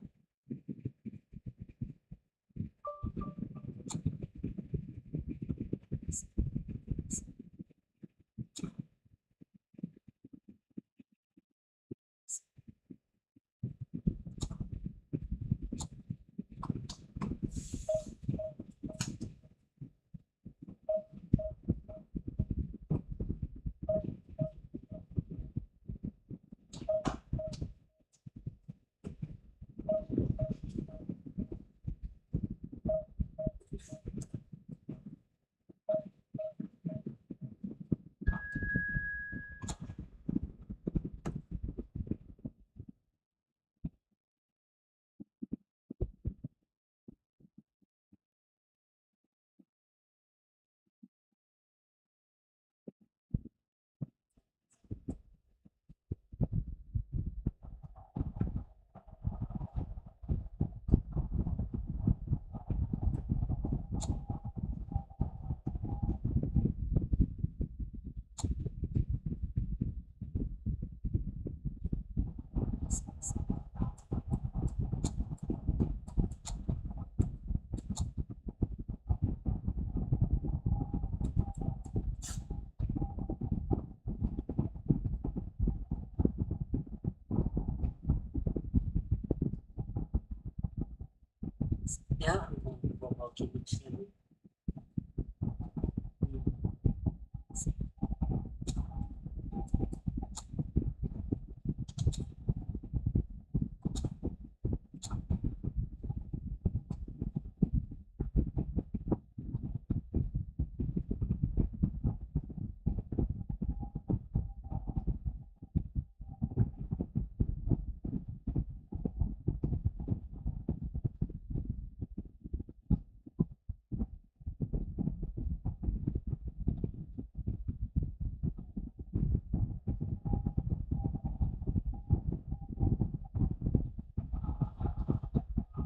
Ya, mau kibut sini.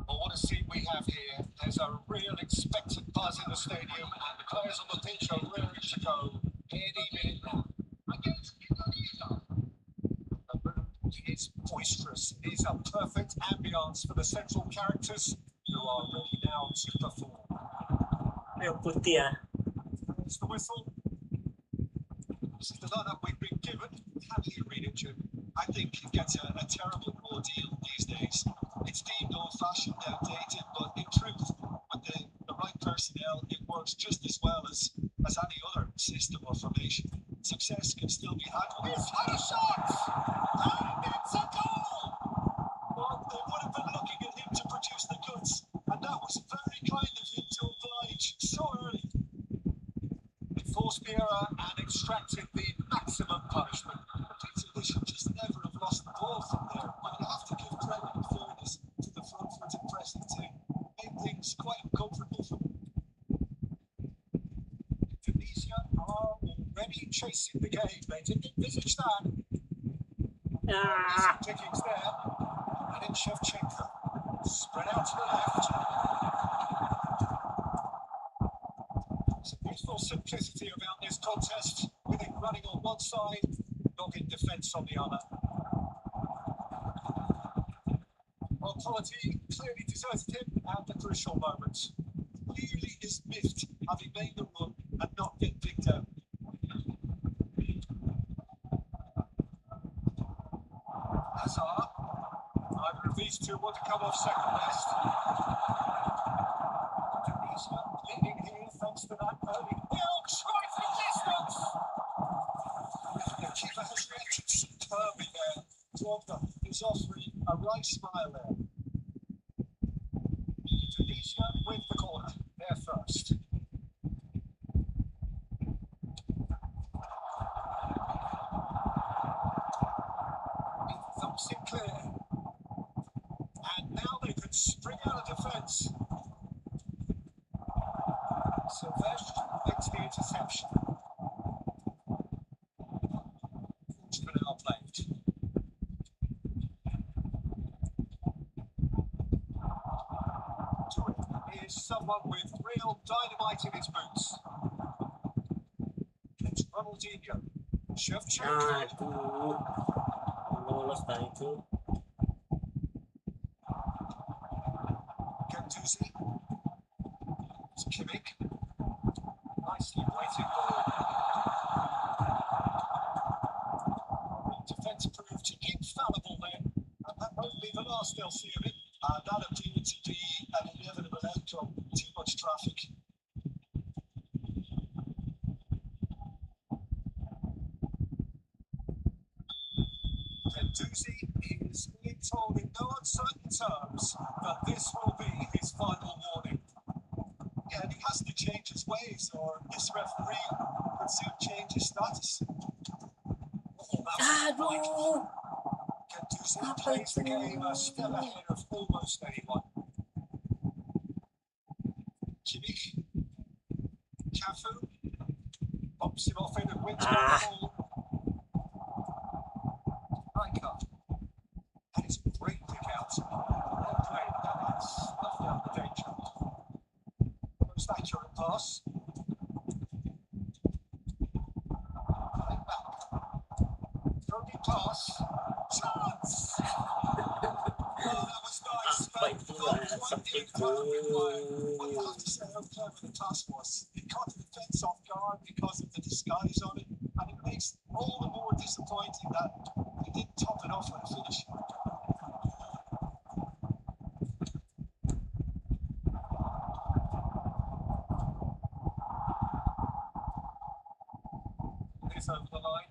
Well, what a scene we have here. There's a real expectant buzz in the stadium, and the players on the pitch are raring to go any minute now. The mood is boisterous. It is a perfect ambience for the central characters who are ready now to perform. Yang putih ya. It's the whistle. This is the lineup we've been given. How do you read it, Jim? I think it gets a terrible ordeal these days. It's deemed old-fashioned, outdated, but in truth, with the right personnel, it works just as well as any other system or formation. Success can still be had. He's had a shot! And it's a goal! Well, they would have been looking at him to produce the goods, and that was very kind of him to oblige so early. They forced the error and extracted the maximum punishment. Peter, they should just never have lost the ball from there. But you have to give credit and fairness. dominating the game. They didn't envisage that. Ah! Pickings there. And in Shevchenko. Spread out to the left. It's a beautiful simplicity around this contest. With it running on one side, dogged defence on the other. Well, quality clearly deserted him at the crucial moments. Clearly is miffed, having made the run and not been picked out. Hazard. Neither of these two want to come off second best. Tunisia leading here thanks to that early will try for distance. The keeper has reacted superbly there. Drogba is offering a right smile there. Tunisia with the corner. There first. It thumps it clear. And now they can spring out of defence. Sylvestre makes the interception. Now played. Is someone with real dynamite in his boots. It's Ronaldinho. Shevchenko. Aduh. Lolos tadi itu. Gendouzi. It's Kimmich. Nicely weighted ball. Defence proved infallible then, and that won't be the last they'll see of it. That appeared to be an inevitable outcome. Too much traffic. Gendouzi is being told in no uncertain terms that this will be his final warning. Yeah, and he has to change his ways, or this referee would soon change his status. Oh, that was vital. Aduh. Gendouzi plays the game a step ahead of almost anyone. Kimmich. Cafu. Bumps him off in and wins back the ball. Rijkaard. And it's a great pick out. Well played. That's snuffed out the danger. Most accurate pass. Coming back. Thrown pass. Chance! Oh, that was nice. Apa itu seperti itu? Well, you have to say how clever the pass was. It caught the defence off guard because of the disguise on it, and it makes all the more disappointing that he didn't top it off with a finish. It's over the line.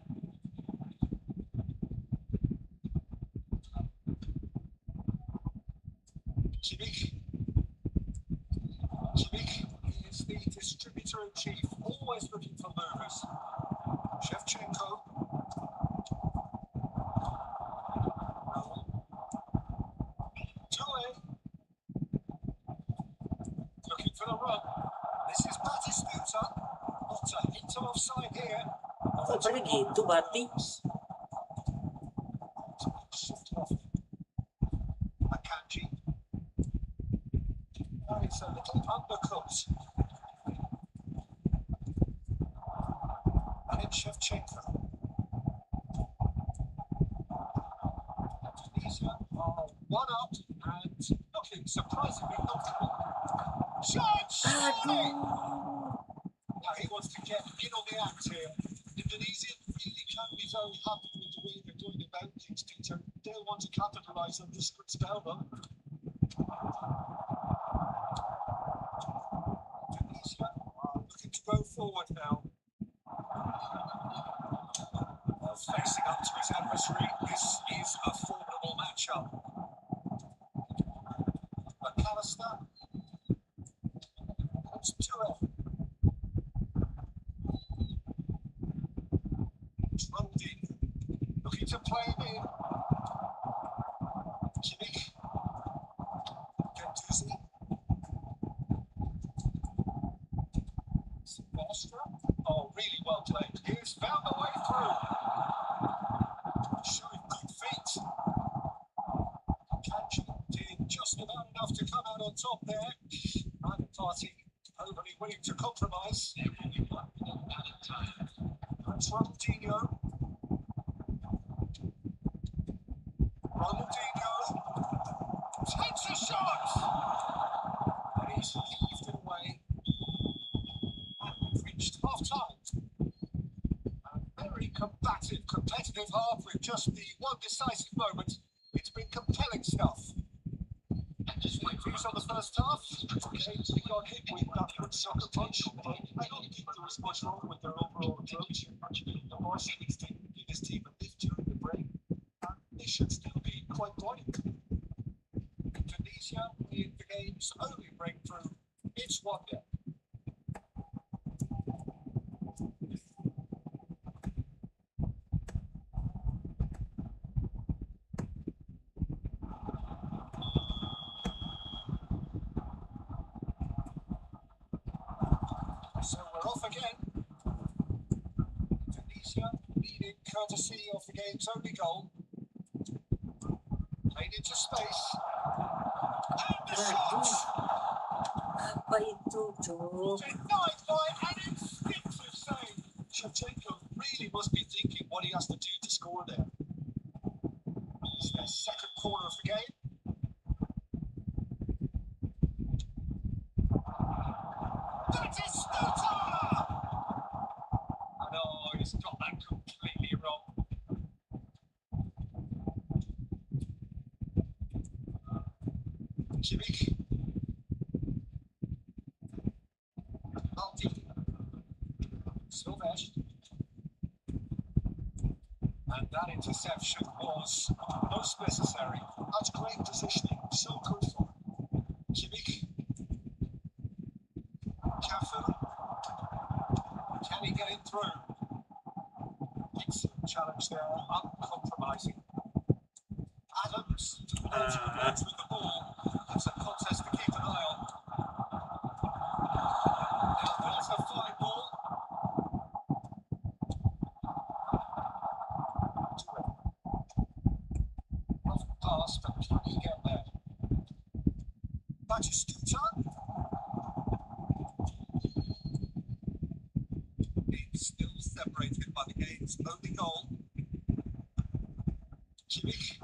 Kimmich. Kimmich is the distributor-in-chief, always looking for movers. Shevchenko. Toure. Looking for the run. This is Batistuta. Not a hint of offside here. Kok pada gitu, Bati? Shift off. Akanji. Oh, it's a little undercut. And it's Shevchenko. Tunisia are one up and looking surprisingly comfortable. Chance! Aduh. Now he wants to get in on the act here. Indonesia really can be very happy with the way they're going about things, Peter. They'll want to capitalise on this good spell, though. Tunisia are looking to go forward now. Facing up to his adversary, this is a formidable matchup. McAllister. It's Toure. Ronaldinho. Looking to play him in. Kimmich. Gendouzi. Sylvestre. Oh, really well played. He's found the way enough to come out on top there. Neither party overly willing to compromise. That's Ronaldinho. Ronaldinho takes a shot, but he's heaved it away. And we've reached half-time. A very combative, competitive half with just the one decisive moment. It's been compelling stuff. Just my views on the first half. Okay, we got hit with that good soccer punch, but I don't think there was much wrong with their overall approach. The Marseille needs to give his team a lift during the break. They should still be quite buoyant. Tunisia, with the game's only breakthrough, it's 1-0. So we're off again. Tunisia leading courtesy of the game's only goal. Played into space. And the shot! Apa itu, Cuk? Denied by an instinctive save. Shevchenko really must be thinking what he has to do to score there. It's their second corner of the game. That is Stutter! No, he's got that completely wrong. Kimmich. Maldini. Silvesh. And that interception was most necessary. That's great positioning, so good for him. Kimmich. Cafu. Can he get it through? Excellent challenge there, uncompromising. Adams to the edge with the ball. That's a contest to keep an eye on. Now there's a fine ball. Off the pass, but can he get there? Back to Stutter. Still separated by the game's only goal. Kimmich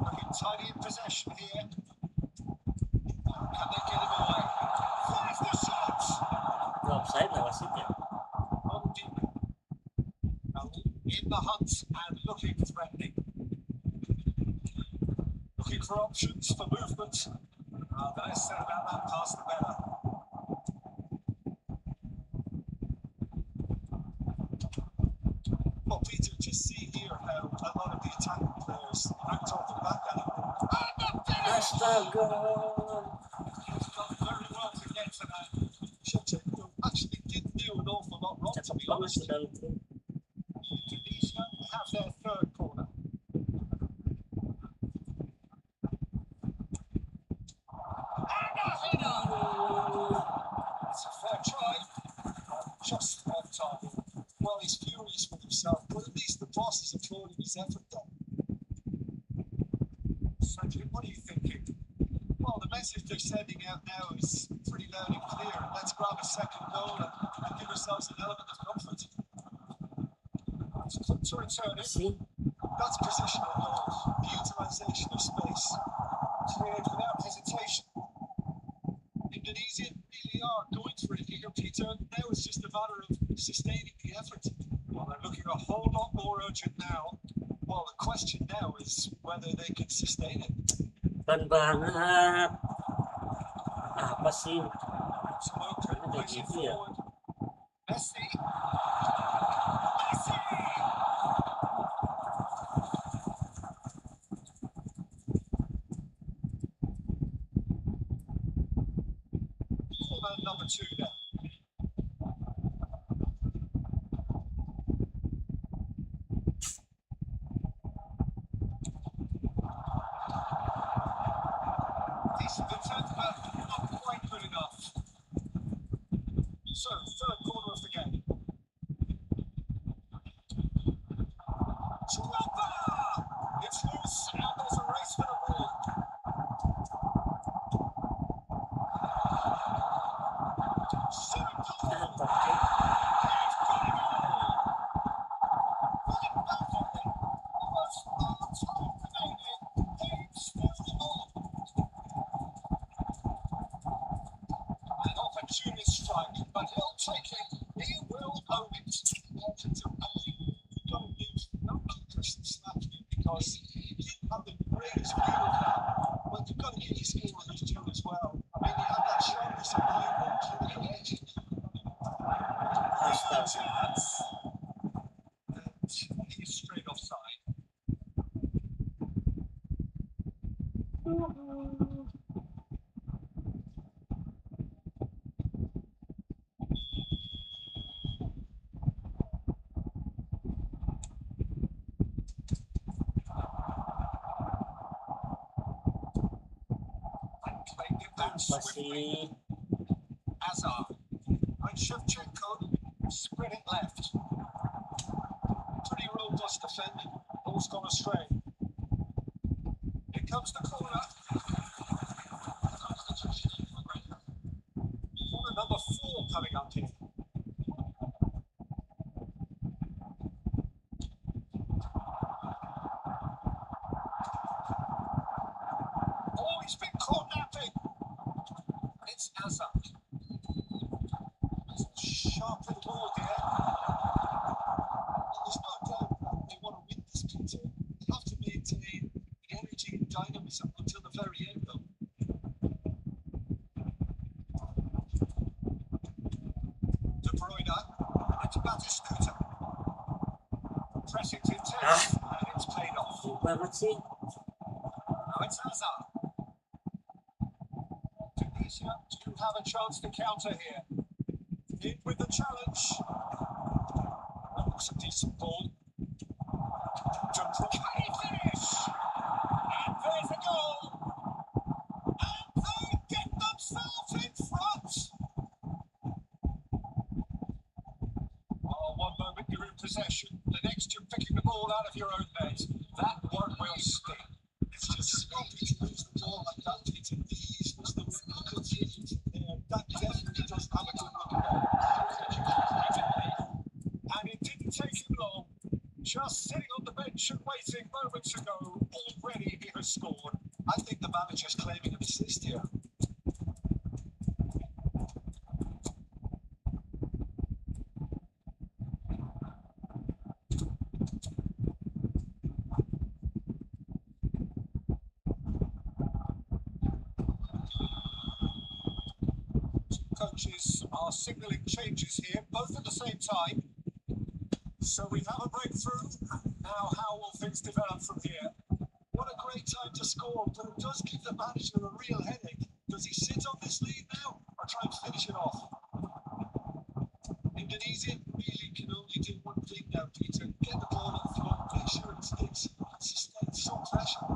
looking tidy in possession here. Can they get him away? There's the shot! Offside lah wasitnya. Ronaldinho in the hunt and looking threatening. Looking for options for movement. The less said about that pass, the better. Well, Peter, just see here how a lot of the attacking players act off the back at him. And the finish! Astaga. He's done very well to get to that. Shevchenko actually didn't do an awful lot wrong, to Cepat be banget honest. sudah itu. Tunisia have their third corner. And a header! It's a fair try. Just off target. Well, he's furious with himself, but at least the boss is applauding his effort there. Sergio, what are you thinking? Well, the message they're sending out now is pretty loud and clear. Let's grab a second goal and give ourselves an element of comfort. To return it, See? that's positional goals, the utilisation of space, cleared without hesitation. Indonesia really are going for it here, Peter. Now it's just a matter of sustaining the effort. Well, they're looking a whole lot more urgent now. Well, the question now is whether they can sustain it. Pelan banget. Apa sih? So open, Ada racing gitu ya? forward. Messi. Messi! Corner number 2 there. Decent attempt, but not quite good enough. So, third corner of the game. Chilapa! It's loose, and there's a race for the ball. opportunist strike, but he'll take it. He will own it. I think you've got to give no interest in slapping him because he didn't have the greatest view of that. But you've got to give his score his due as well. I mean, he had that shot that's a mind clinical edge. First Good time. chance. And he's straight offside. And played it down swiftly. Masih Azar. And Shevchenko spread it left. Pretty robust defending. Ball's gone astray. Here comes the corner. Corner number 4 coming up here. Oh, he's been caught napping. It's Azar. It's a sharp little ball here. And there's no doubt that they want to win this, Peter. They have to maintain the energy and dynamism until the very end, though. De Bruyne. It's Batistuta. Pressing's intense, and it's paid off. sulit banget sih. Now it's Hazard. Tunisia do have a chance to counter here. In with the challenge. That looks a decent ball. De Bruyne finish! And there's a goal! And they get themselves in front! Oh, one moment you're in possession, the next you're picking the ball out of your own net. That one will sting. It's just sloppy to lose the ball like that. It's in these was the confusion there. That definitely doesn't have a good look at it. And it didn't take him long. Just sitting on the bench and waiting moments ago, already he has scored. I think the manager's claiming an assist here. Coaches are signalling changes here, both at the same time. So we have a breakthrough. Now, how will things develop from here? What a great time to score, but it does give the manager a real headache. Does he sit on this lead now or try and finish it off? Indonesia really can only do one thing now, Peter. Get the ball up front, make sure it sticks, and sustain some pressure.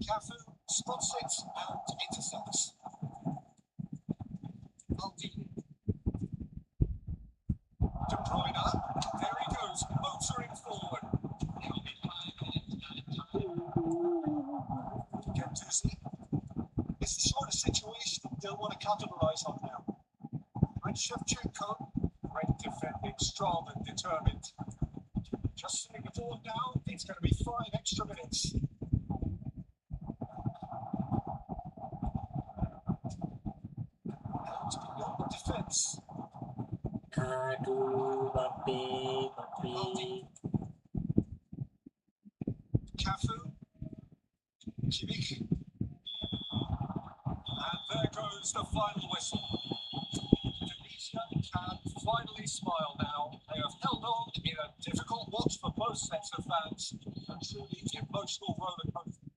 Cafu spots it and intercepts. Maldini. De Bruyne. There he goes, motoring forward. Gendouzi. It's the sort of situation that they'll want to capitalise on now. And Shevchenko, great defending, strong and determined. Just sitting the ball down, it's going to be 5 extra minutes. Out beyond the defence. Aduh, Bape. Cafu. Kimmich. And there goes the final whistle. Tunisia can finally smile now. They have held on in a difficult watch for both sets of fans. A truly emotional roller coaster.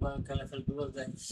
ba ke level 2 guys.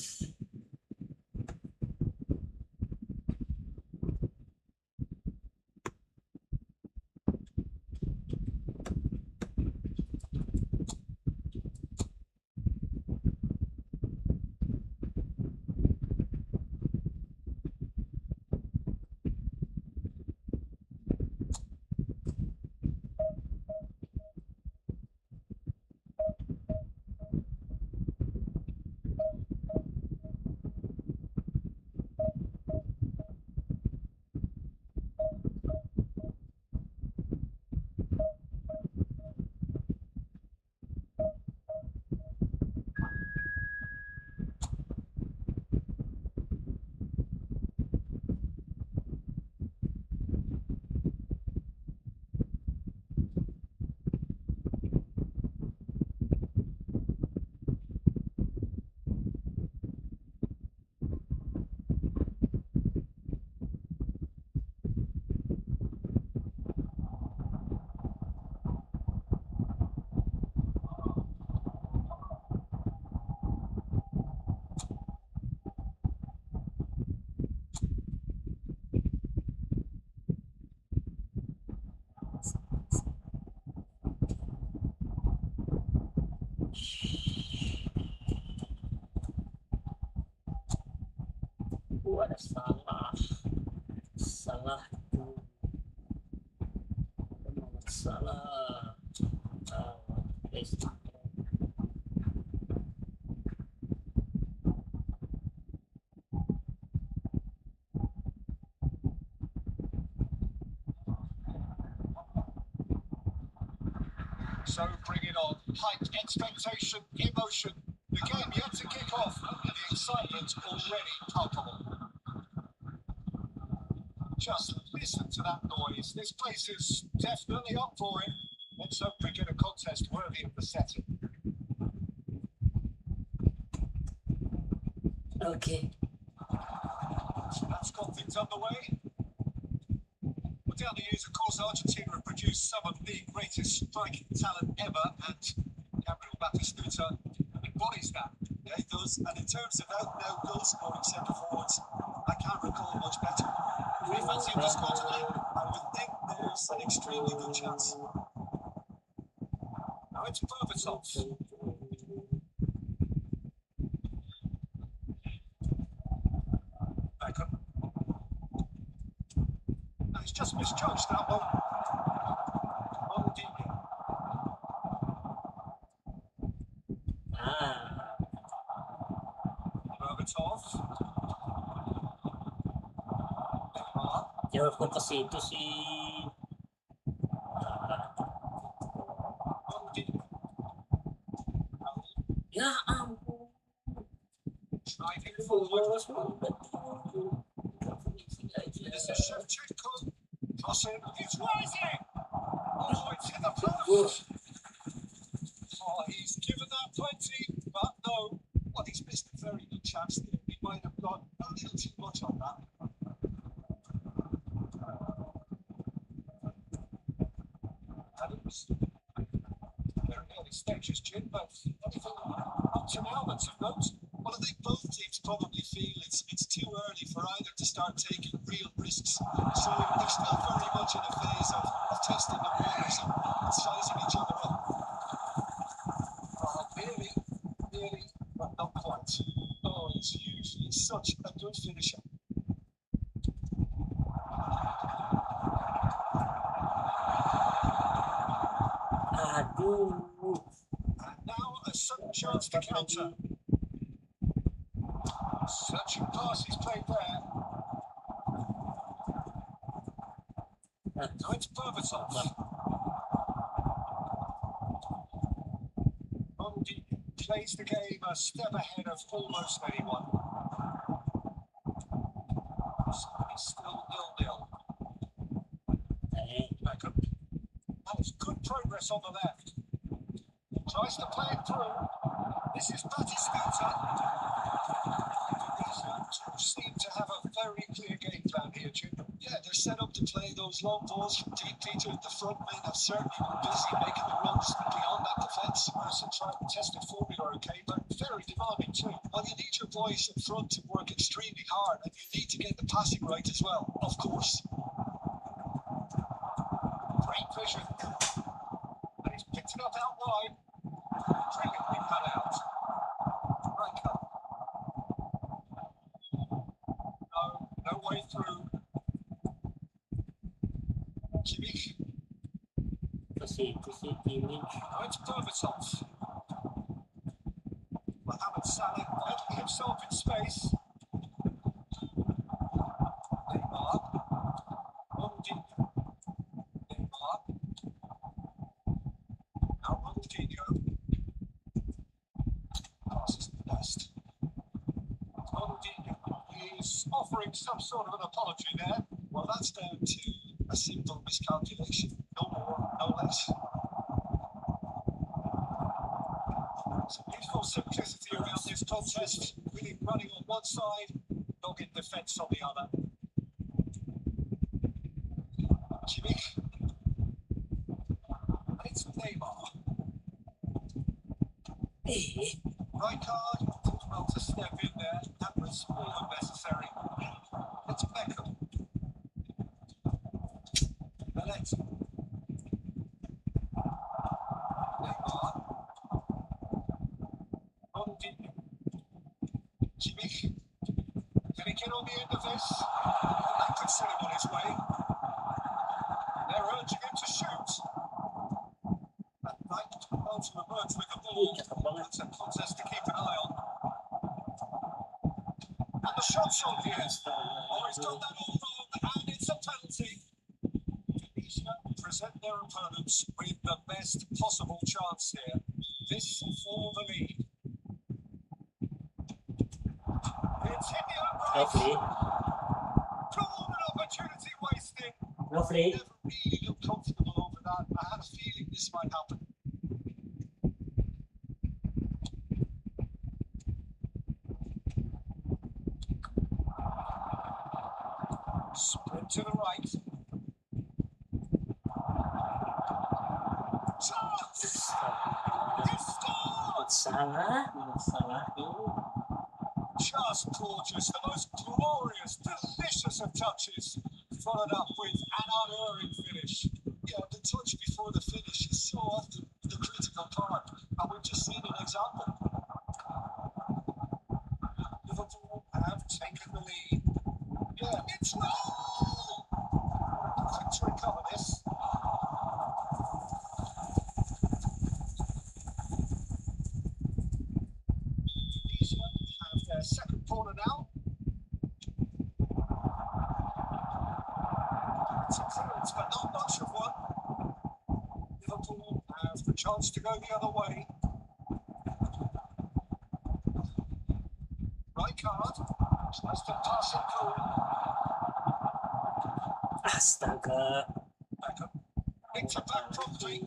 Ada salah. Salah itu. Salah. Guys. So bring it on. Hype, expectation, emotion. The game yet to kick off, and the excitement already palpable. Just listen to that noise. This place is definitely up for it. Let's hope we get a contest worthy of the setting. Okay. So that's got things underway. Well, down the years, of course, Argentina have produced some of the greatest striking talent ever, and Gabriel Batistuta embodies that. Yeah, he does. And in terms of out-and-out goal-scoring centre-forwards, I can't recall much better. Do you fancy him to score tonight? I would think there's an extremely good chance. Now it's Berbatov. Beckham. No, he's just misjudged that one. Maldini. Berbatov. Neymar. Jawab ko kasi itu si Maldini. ya ampun. Driving forward. Lolos banget. This is Shevchenko. Crossing. It's rising. Oh, it's in the post. Oh, he's given that plenty, but no. Well, he's missed a very good chance there. He might have gone a little too much on that. Adams. Very early stages, Jim, but anything up to now that's of note? Well, I think both teams probably feel it's too early for either to start taking real risks. So they're still very much in a phase of testing the waters and sizing each other up. Oh, nearly, but not quite. Oh, he's usually such a good finisher. Aduh. And now a sudden chance to counter. Searching pass he's played there. Now it's Berbatov. Maldini plays the game a step ahead of almost anyone. So it's still 0-0. Beckham. That is good progress on the left. Tries to play it through. This is Batistuta. seem to have a very clear game plan here, Jim. Yeah, they're set up to play those long balls from deep, Peter. The front men have certainly been busy making the runs beyond that defence. Arsenal tried to test the formula, okay, but very demanding too. Well, you need your boys up front to work extremely hard, and you need to get the passing right as well, of course. Great vision. And he's picked it up out wide. Brilliantly cut out. Right cut. No way through. Kimmich. Itu sih Kimmich. Now it's Berbatov. Mohamed Salah letting himself in space. Neymar. Ronaldinho. Neymar. Now Ronaldinho. Passes the best. Ronaldinho. He's offering some sort of an apology there. Well, that's down to a simple miscalculation. No more, no less. Some beautiful simplicity around this contest. Really running on one side, dogged defence on the other. Kimmich. And it's Neymar. Right card. Well, to step in there. That was more than necessary. It's Beckham. Bellet. Neymar. Ronaldinho. Kimmich. Can he get on the end of this? That could set him on his way. They're urging him to shoot. That right well to emerge with the ball. It's a contest to keep an eye on. And the shot's on here. Oh, he's done that all wrong, and it's a penalty. Tunisia present their opponents with the best possible chance here. This for the lead. It's hit the upright. Lovely. Golden opportunity wasted. Lovely. Never really looked comfortable over that. I had a feeling this might happen. Sprint to the right. Chance! He scored! Salah. Just gorgeous, the most glorious, delicious of touches, followed up with an unerring finish. Yeah, the touch before the finish is so often the critical part, and we've just seen an example. Liverpool have taken the lead. Yeah, it's roll! Quick to recover this. Tunisia have their second corner now. It's a clearance, but not much of one. Liverpool have the chance to go the other way. Right card. Tries to pass it through. Astaga. Beckham. Picked it back promptly.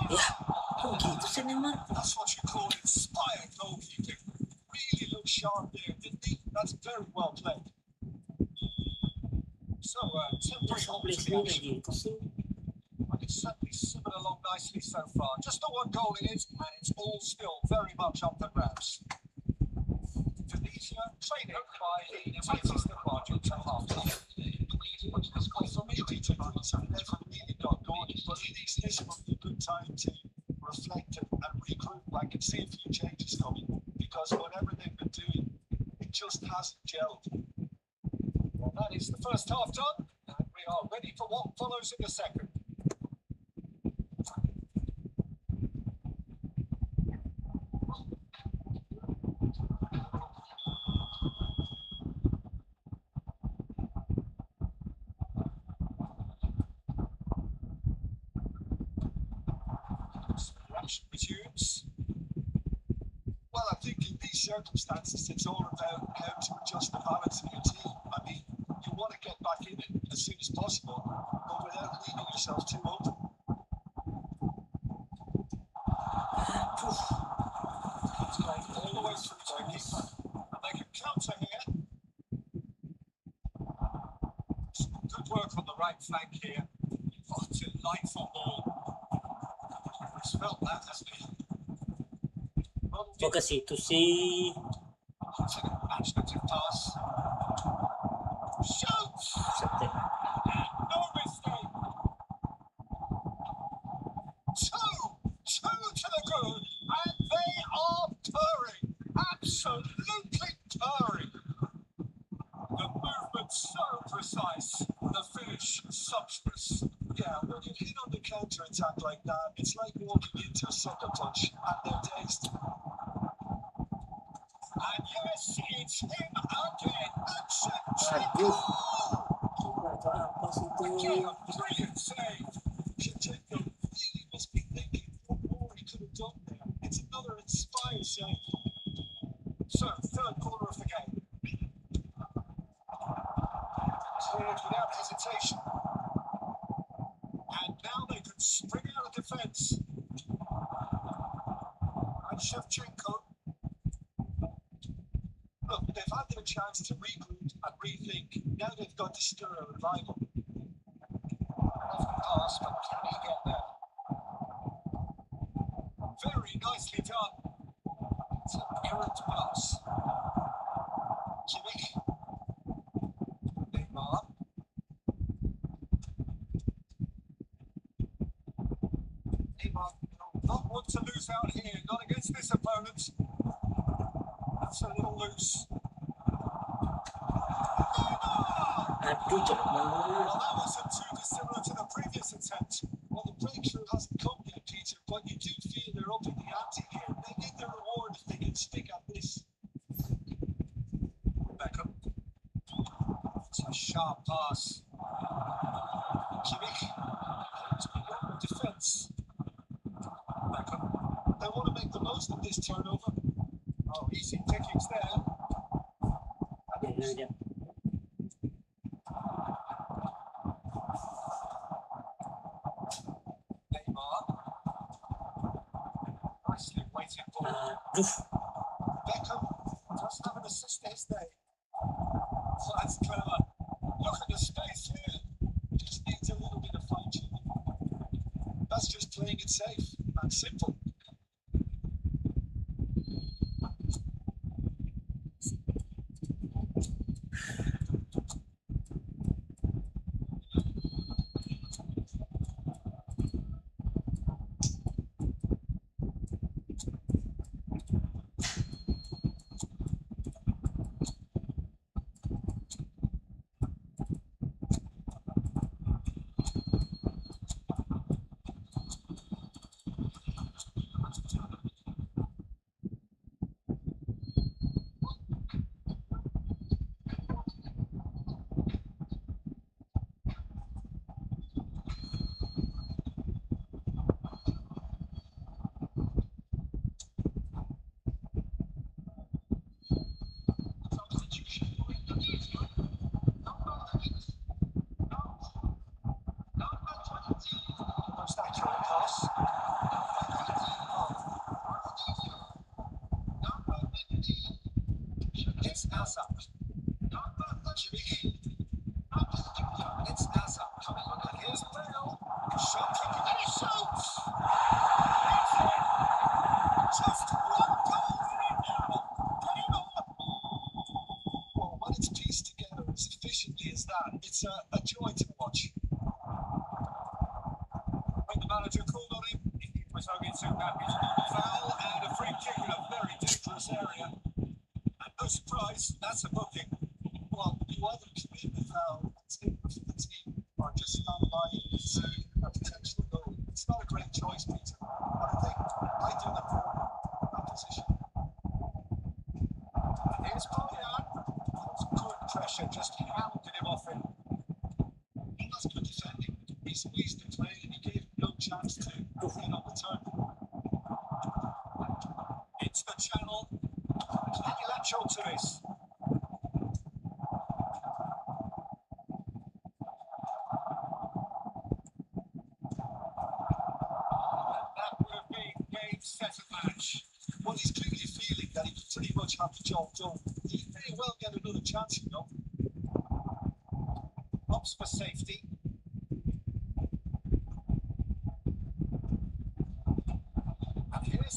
Ya, kok gitu sih Neymar? That's what you call inspired goalkeeping. Really looked sharp there, didn't he? That's very well played. So, temporary halt to the Split action. gitu sih. Well, it's certainly simmered along nicely so far. Just the one goal it is, and it's all still very much up for grabs. Tunisia training by the tightest of margins at half-time. Well, for me, Peter, it's never really got going, but this will be a good time to reflect and regroup. I can see a few changes coming, because whatever they've been doing, it just hasn't gelled. Well, that is the first half done, and we are ready for what follows in the second. Action resumes. Well, I think in these circumstances, it's all about how to adjust the balance of your team. I mean, you want to get back in it as soon as possible, but without leaving yourself too open. It's going all the way through to the keeper, and they can counter here. flank here. Oh, delightful ball. He's felt that, hasn't he? Focus itu si Imaginative pass. Shoots! Septe. No mistake. Two to the good, and they are purring. Absolutely purring. The movement so precise, the finish sumptuous. Yeah, when you hit on the counter attack like that, it's like walking into a sucker punch, and they're dazed. And yes, it's him again. Aduh. Atau apa sih Again, itu? a brilliant save. Shevchenko really must be thinking what more he could have done there. It's another inspired save. So, third quarter of the game. Cleared without hesitation. And now they can spring out of defence. And Shevchenko. Look, they've had their chance to regroup and rethink. Now they've got to stir a revival. Off the pass, but can he get there? Very nicely done. It's an errant pass. Kimmich. Neymar. Neymar, not one to lose out here, not against this opponent. That's a little loose. Aduh, cepet Well, banget. that wasn't too dissimilar to the previous attempt. Well, the breakthrough hasn't come yet, Peter, but you do feel they're upping the ante here. They get their reward if they can stick at this. Beckham. It's a sharp pass. Kimmich. It's beyond defence. Beckham. They want to make the most of this turnover. Oh, easy pickings there. Ini dia. Neymar. Nicely weighted ball. Aduh. Beckham does have an assist to his name. So that's clever. Look at the space here. Just needs a little bit of fine tuning. That's just playing it safe and simple. Most accurate pass. It's Azar. Kimmich. It's Azar. And here's Bale. Shot kicking and he shoots. It's in. Just one goal in it now. Game on. Well, when it's pieced together as efficiently as that, it's a joy to watch. When the manager called on him, he was only too happy to do the foul and a free kick in a very dangerous area. And no surprise, that's a booking. Well, you either commit the foul, take the team, or just stand by and see a potential goal. It's not a great choice, Peter, but I think I do the former, that position. And here's Boyan. That's good pressure, just hounded him off him. That's good defending. He squeezed the play and he gave him no chance to get on the turn. It's the channel. Can you latch on to this? And that would have been game, set, and match. Well, he's clearly feeling that he can pretty much have the job done. He may well get another chance, you know. Ups for safety.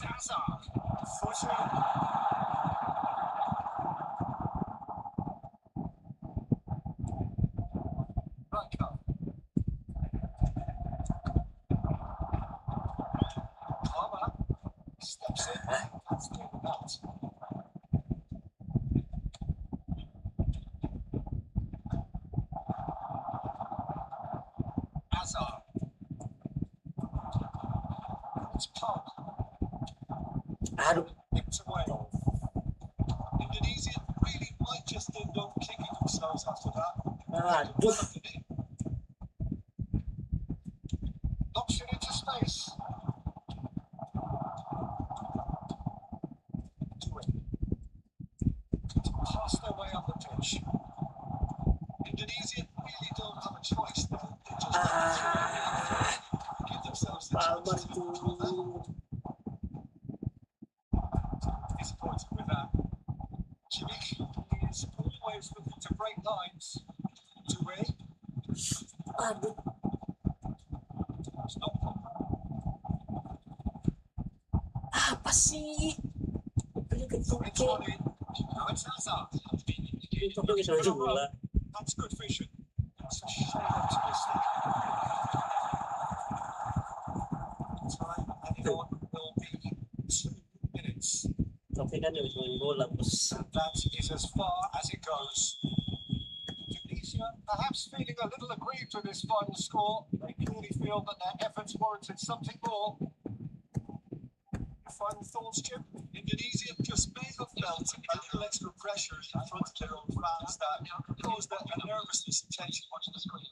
Hazard. Footing. Ranko. Palmer. Steps in. That's good enough. Hazard. It's Pog. Aduh. Nicked away. Indonesia really might just end up kicking themselves after that. Aduh. Knocks it into space. Do it. To pass their way up the pitch. Indonesia really don't have a choice now. They just give themselves the Palmer chance to control that. tuh. Disappointed with that. Jimmy is always looking to break lines. Dewey. Aduh. It's not proper. Apa sih? Beli It's one ketuke. in. Now it's Hazard. Itu lagi sama bola. That's good vision. It's a shade optimistic. Time added on will be 2 minutes. Tapi kan yang main bola bos. And that is as far as it goes. Indonesia perhaps feeling a little aggrieved with this final score. They clearly feel that their efforts warranted something more. Final thoughts, Jim? Indonesia just may have felt a little extra pressure in front of their own fans that caused a nervousness and tension watching the screen.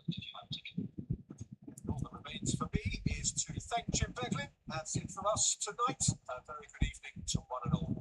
All that remains for me is to thank Jim Beglin. That's it for us tonight. A very good evening to one and all.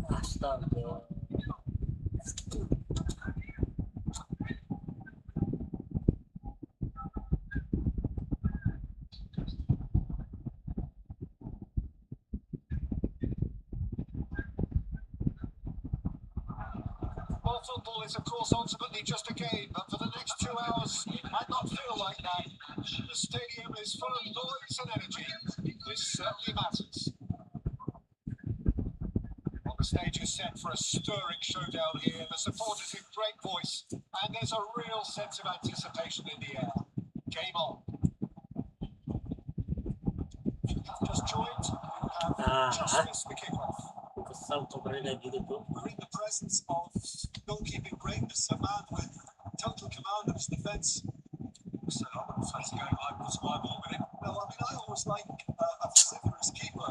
Astaga. Well, football is, of course, ultimately just a game, but for the next 2 hours, it might not feel like that. The stadium is full of noise and energy. This certainly matters. Well, the stage is set for a stirring showdown here. The supporters in great voice, and there's a real sense of anticipation in the air. Game on. just joined, you have just missed the kickoff. Kesal covernya gitu tuh. We're in the presence of goalkeeping greatness, a man with total command of his defence. So I wouldn't fancy going like this my ball with him. No, I mean, I always like a vociferous keeper.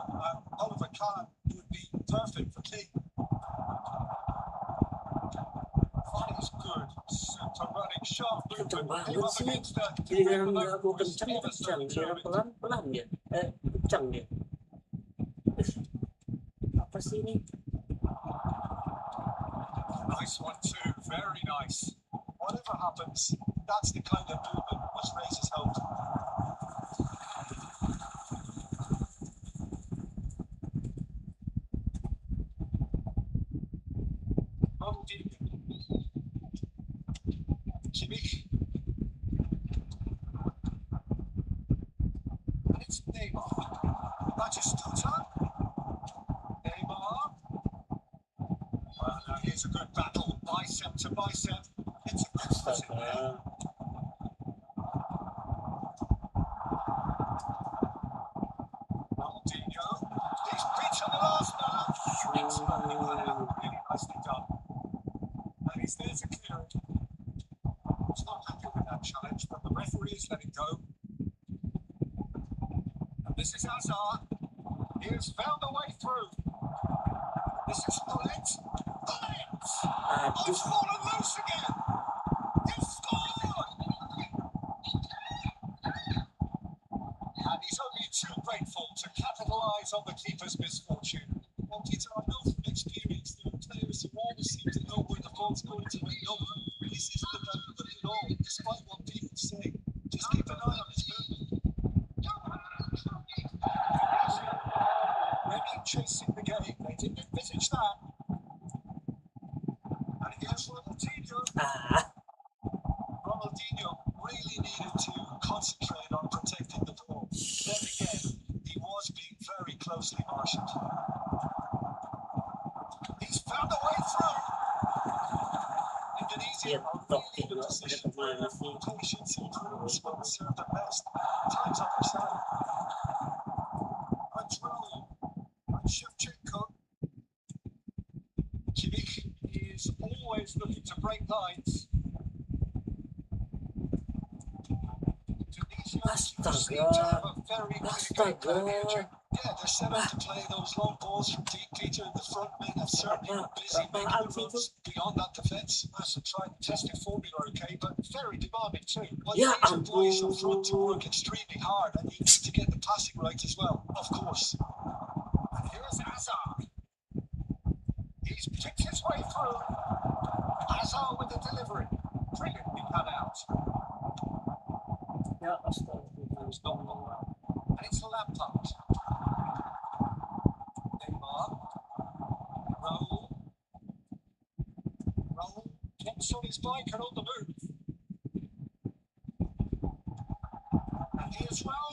Oliver Kahn would be perfect for me. That is good. Super running, sharp Kencang movement. banget Came up sih. against that. Giliran nggak aku kencang, giliran pelan dia. Kencang dia. Apa sih ini? Nice one too, very nice. Whatever happens, that's the kind of movement which raises hope. Kimmich. And it's Neymar. Batistuta. Neymar. Well, now here's a good battle, bicep to bicep. It's a good foot in there. Ronaldinho. He's beaten the last man. Expertly cut out, really nicely done. And he's there to clear it. He's not happy with that challenge, but the referee's let it go. And this is Hazard. He has found a way through. This is Bullet. Bullet! Oh, he's fallen loose again. He's scored! And he's only too grateful to capitalise on the keeper's misfortune. Well, Peter, I know from experience that players who always seem to know where the ball's going to end up. This isn't about good at all, despite what people say. Just keep an eye on his movement. Ready chasing the game. They didn't envisage that. And here's Ronaldinho. Ronaldinho really needed to concentrate on protecting the ball. Then again, he was being very closely marshalled. He's found a way through. Indonesia are really in a position where patience improves when served the best. Time's on their side. And Raul and Shevchenko. Kimmich is always looking to break lines. Tunisia seem to have a very clear game plan here. Yeah, they're set up to play those long balls from deep. Peter, the front men have certainly been busy making the runs beyond that defence. That's a tried and tested formula, okay, but very demanding too. Well, you need your boys up front to work extremely hard, and you need to get the passing right as well, of course. And here's Hazard. He's picked his way through. Hazard with the delivery. Brilliantly cut out. It's not long. And it's Lampard. Neymar. Raul. Raul gets on his bike and on the move. And here's Raul.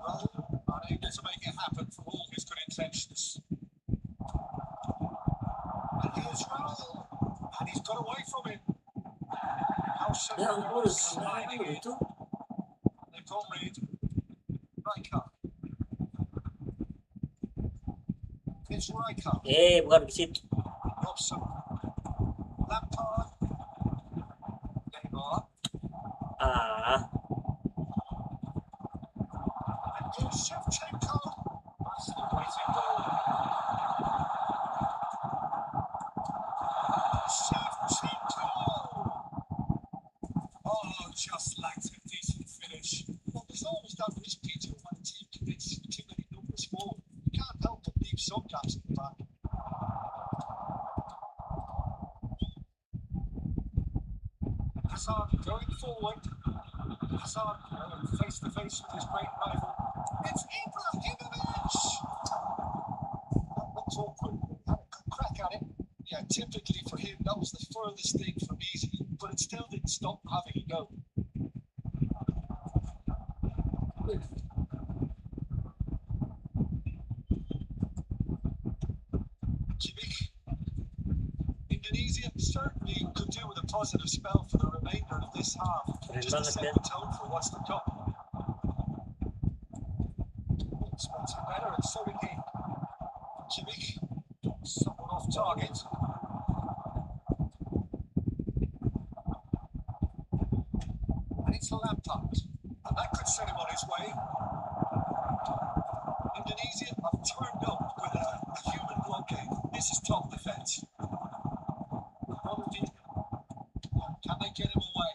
Raul unable to make it happen for all his good intentions. And here's Raul. And he's got away from him. How so sliding in. The comrade. Rijkaard. It's Rijkaard. Bukan di situ. Robson. Lampard. Neymar. And here's Shevchenko. That's the waiting goal. Shevchenko. Oh, just lacked a decent finish. Well, there's always that risk, Peter, when a team commits too many numbers forward. You can't help but leave some gaps in the back. Hazard going forward. Hazard going face to face with his great rival. It's Ibrahimovic! That looks awkward. He had a good crack at it. Yeah, typically for him, that was the furthest thing from easy, but it still didn't stop having a go. Kimmich. Indonesia certainly could do with a positive spell for the remainder of this half, just to set the tone for what's to come. Spots it better, and so did he. Kimmich, somewhat off target. And it's Lampard. And that could set him on his way. Indonesia have turned up with a human blockade. This is top defence. Can they get him away?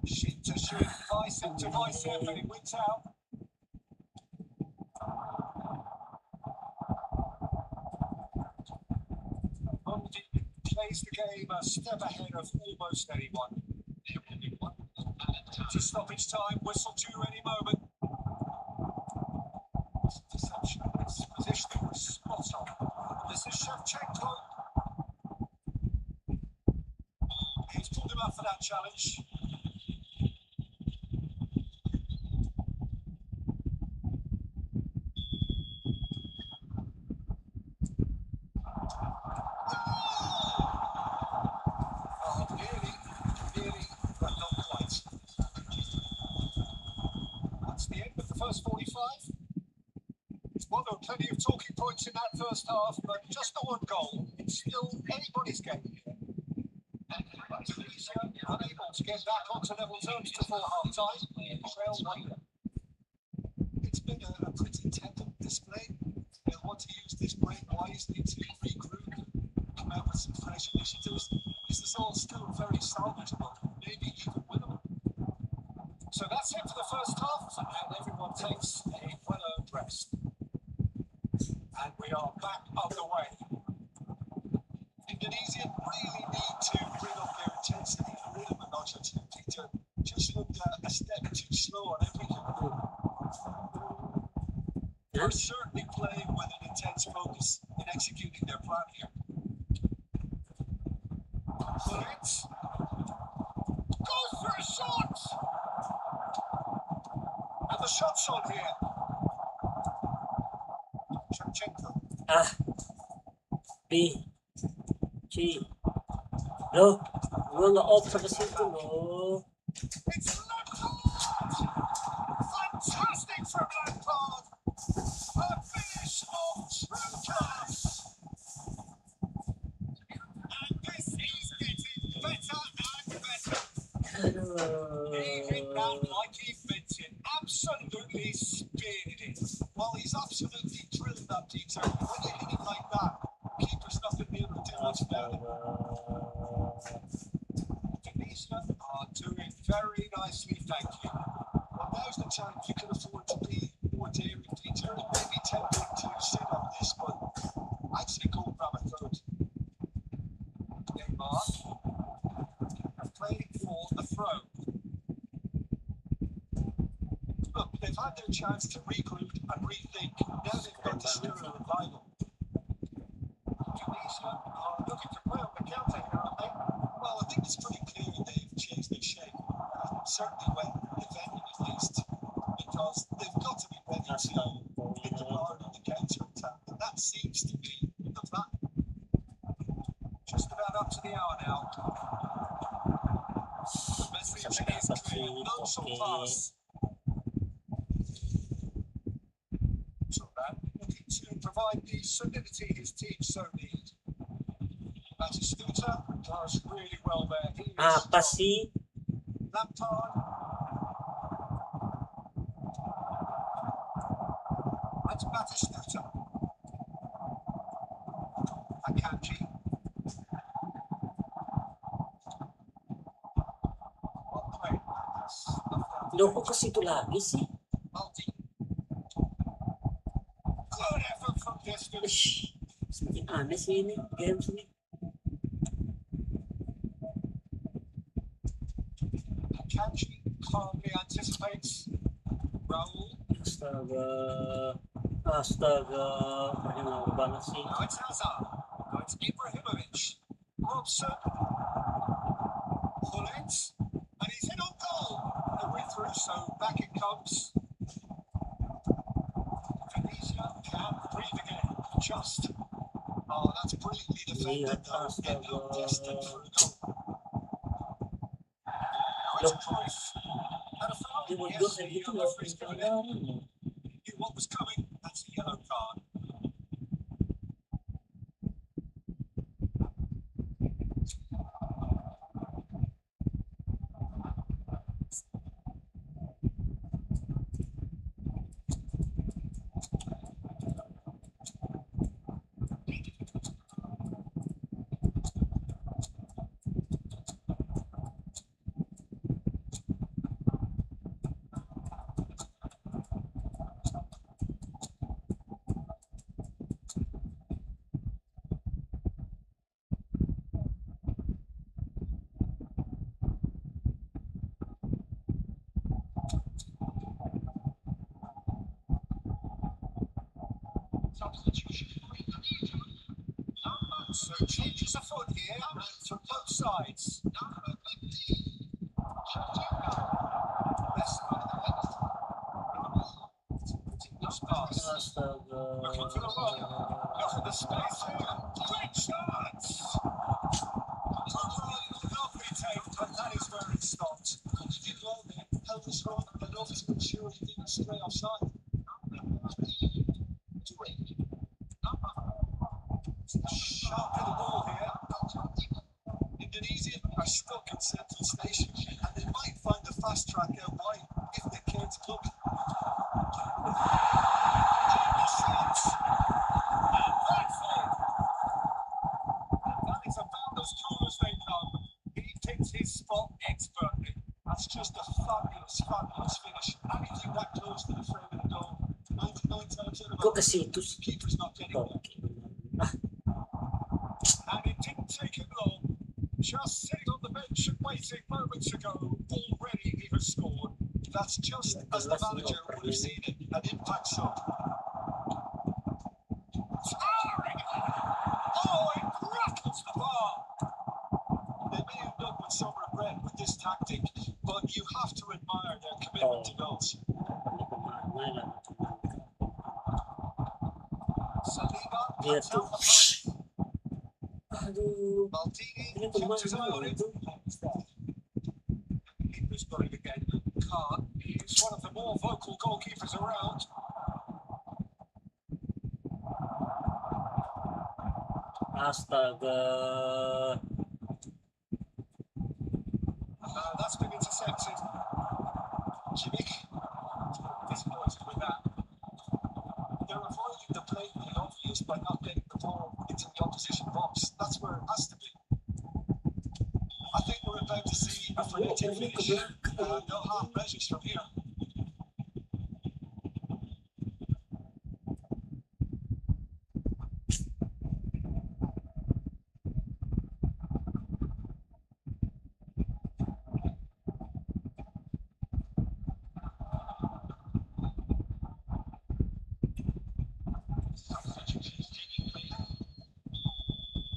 Shin to shin, bicep to bicep, and he wins out. Plays the game a step ahead of almost anyone. To stoppage time, whistle due any moment. Deception, its positioning was spot on. This is Shevchenko. He's pulled him up for that challenge. Oh, nearly, but not quite. That's the end of the first 45. Well, there were plenty of talking points in that first half, but just the one goal. It's still anybody's game here. But Tunisia unable to get back onto level terms before half-time. Trail 1. It's been a pretty tender display. They'll want to use this break wisely to regroup and come out with some fresh initiatives. This is all still very salvageable, maybe even winnable. So that's it for the first half, and everyone takes a well-earned rest. And we are back underway. Indonesia really need to bring up their intensity and rhythm a notch or two. Peter just looked a step too slow on everything. They're certainly playing with an intense focus in executing their plan here. Bullets goes for a shot! And the shot's on here. Shevchenko. B. G. No. Gua nge-off sa situ loh. It's Lampard! Fantastic from Lampard! A finish of true class! And this is getting better and better. He hit that like he meant it. Absolutely speared it. Well, he's absolutely drilled that, Peter. When you hit it like that, keeper's not going to be able to do much about it. Tunisia are doing very nicely, thank you. Well, now's the time you can afford to be more daring, Peter. It may be tempting to sit on this, but I'd say go grab a third. Neymar have played for a throw. Look, they've had their chance to regroup and rethink. Now they've got to stir a revival. Tunisia are looking to play on the counter here, aren't they? Well, I think it's pretty clear they've changed their shape. Certainly when defending at least. Because they've got to be ready to hit the bar on the counter attack. And that seems to be the plan. Just about up to the hour now. The message is clear. No short pass. Looking to provide the solidity his team so need. Batistuta does really well there. He is Apa sih? Lampard. That's Batistuta. Akanji. What play? Loko ke situ lagi sih. Multi. Good effort from distance. Ish, semakin aneh sih ini games ini. Akanji calmly anticipates. Raul. Astaga, mahal banget sih. Now it's Hazard. Now it's Ibrahimovic. Robson. Bullets. And he's hit on goal. The way through, so back it comes. Tunisia can breathe again. Just. Oh, that's brilliantly defended though. End up destined for a goal. Now it's Cruyff. And a foul. Dia mau Yes, gol kayak gitu the loh. referee's given it. You what was coming. That's a yellow card. So changes a foot here and to both sides. Number 15. Best man in the left. Nice pass. Astaga. Looking for the run. Look at the space here. Great shot! Lovely take, but that is where it stopped. He did well there. Held his run, but obviously sure he didn't stray offside. Sharp to the ball here. Indonesian are stuck in Central Station and they might find a fast track out wide if the kids look. And the shot! And that's it! And that is about as tall as they come. He picks his spot expertly. That's just a fabulous, fabulous finish. Anything that close to the frame of the goal. 99 times out of Kok ke situ sih? keeper's not getting there. Oke. And it didn't take him long. Just sitting on the bench and waiting moments ago, already he has scored. That's just as the manager would have seen it, an impact shot. Towering! Oh, it rattles the bar! They may end up with some regret with this tactic, but you have to admire their commitment to goals. Saliba Dia cuts tuh. out the pass. Aduh. Maldini Ini keeps his eye on kemana it. itu? Keeper's got it again. Khan is one of the more vocal goalkeepers around. Astaga. That's been intercepted. Jimmy disappointed with that. They're avoiding the blatantly obvious by not getting the ball into the opposition box. That's where it has to be. I think we're about to see a frenetic finish. No half measures from here.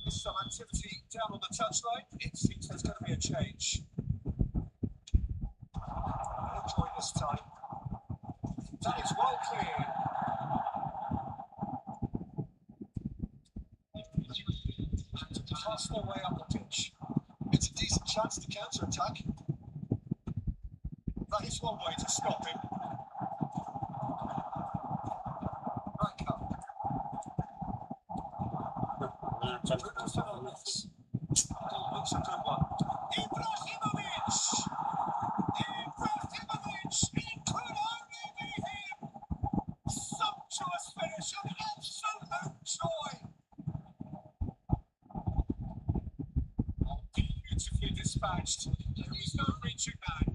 There's some activity down on the touchline. It seems there's going to be a change. Enjoy this time. That is well cleared. To pass their way up the pitch. It's a decent chance to counter-attack. That is one way to stop him. Right up. Bruno Fernandes. Oh, looks a good one. Ibrahimovic! Ibrahimovic! It could only be him! Sumptuous finish and absolute joy! Oh, beautifully dispatched. There was no reaching that.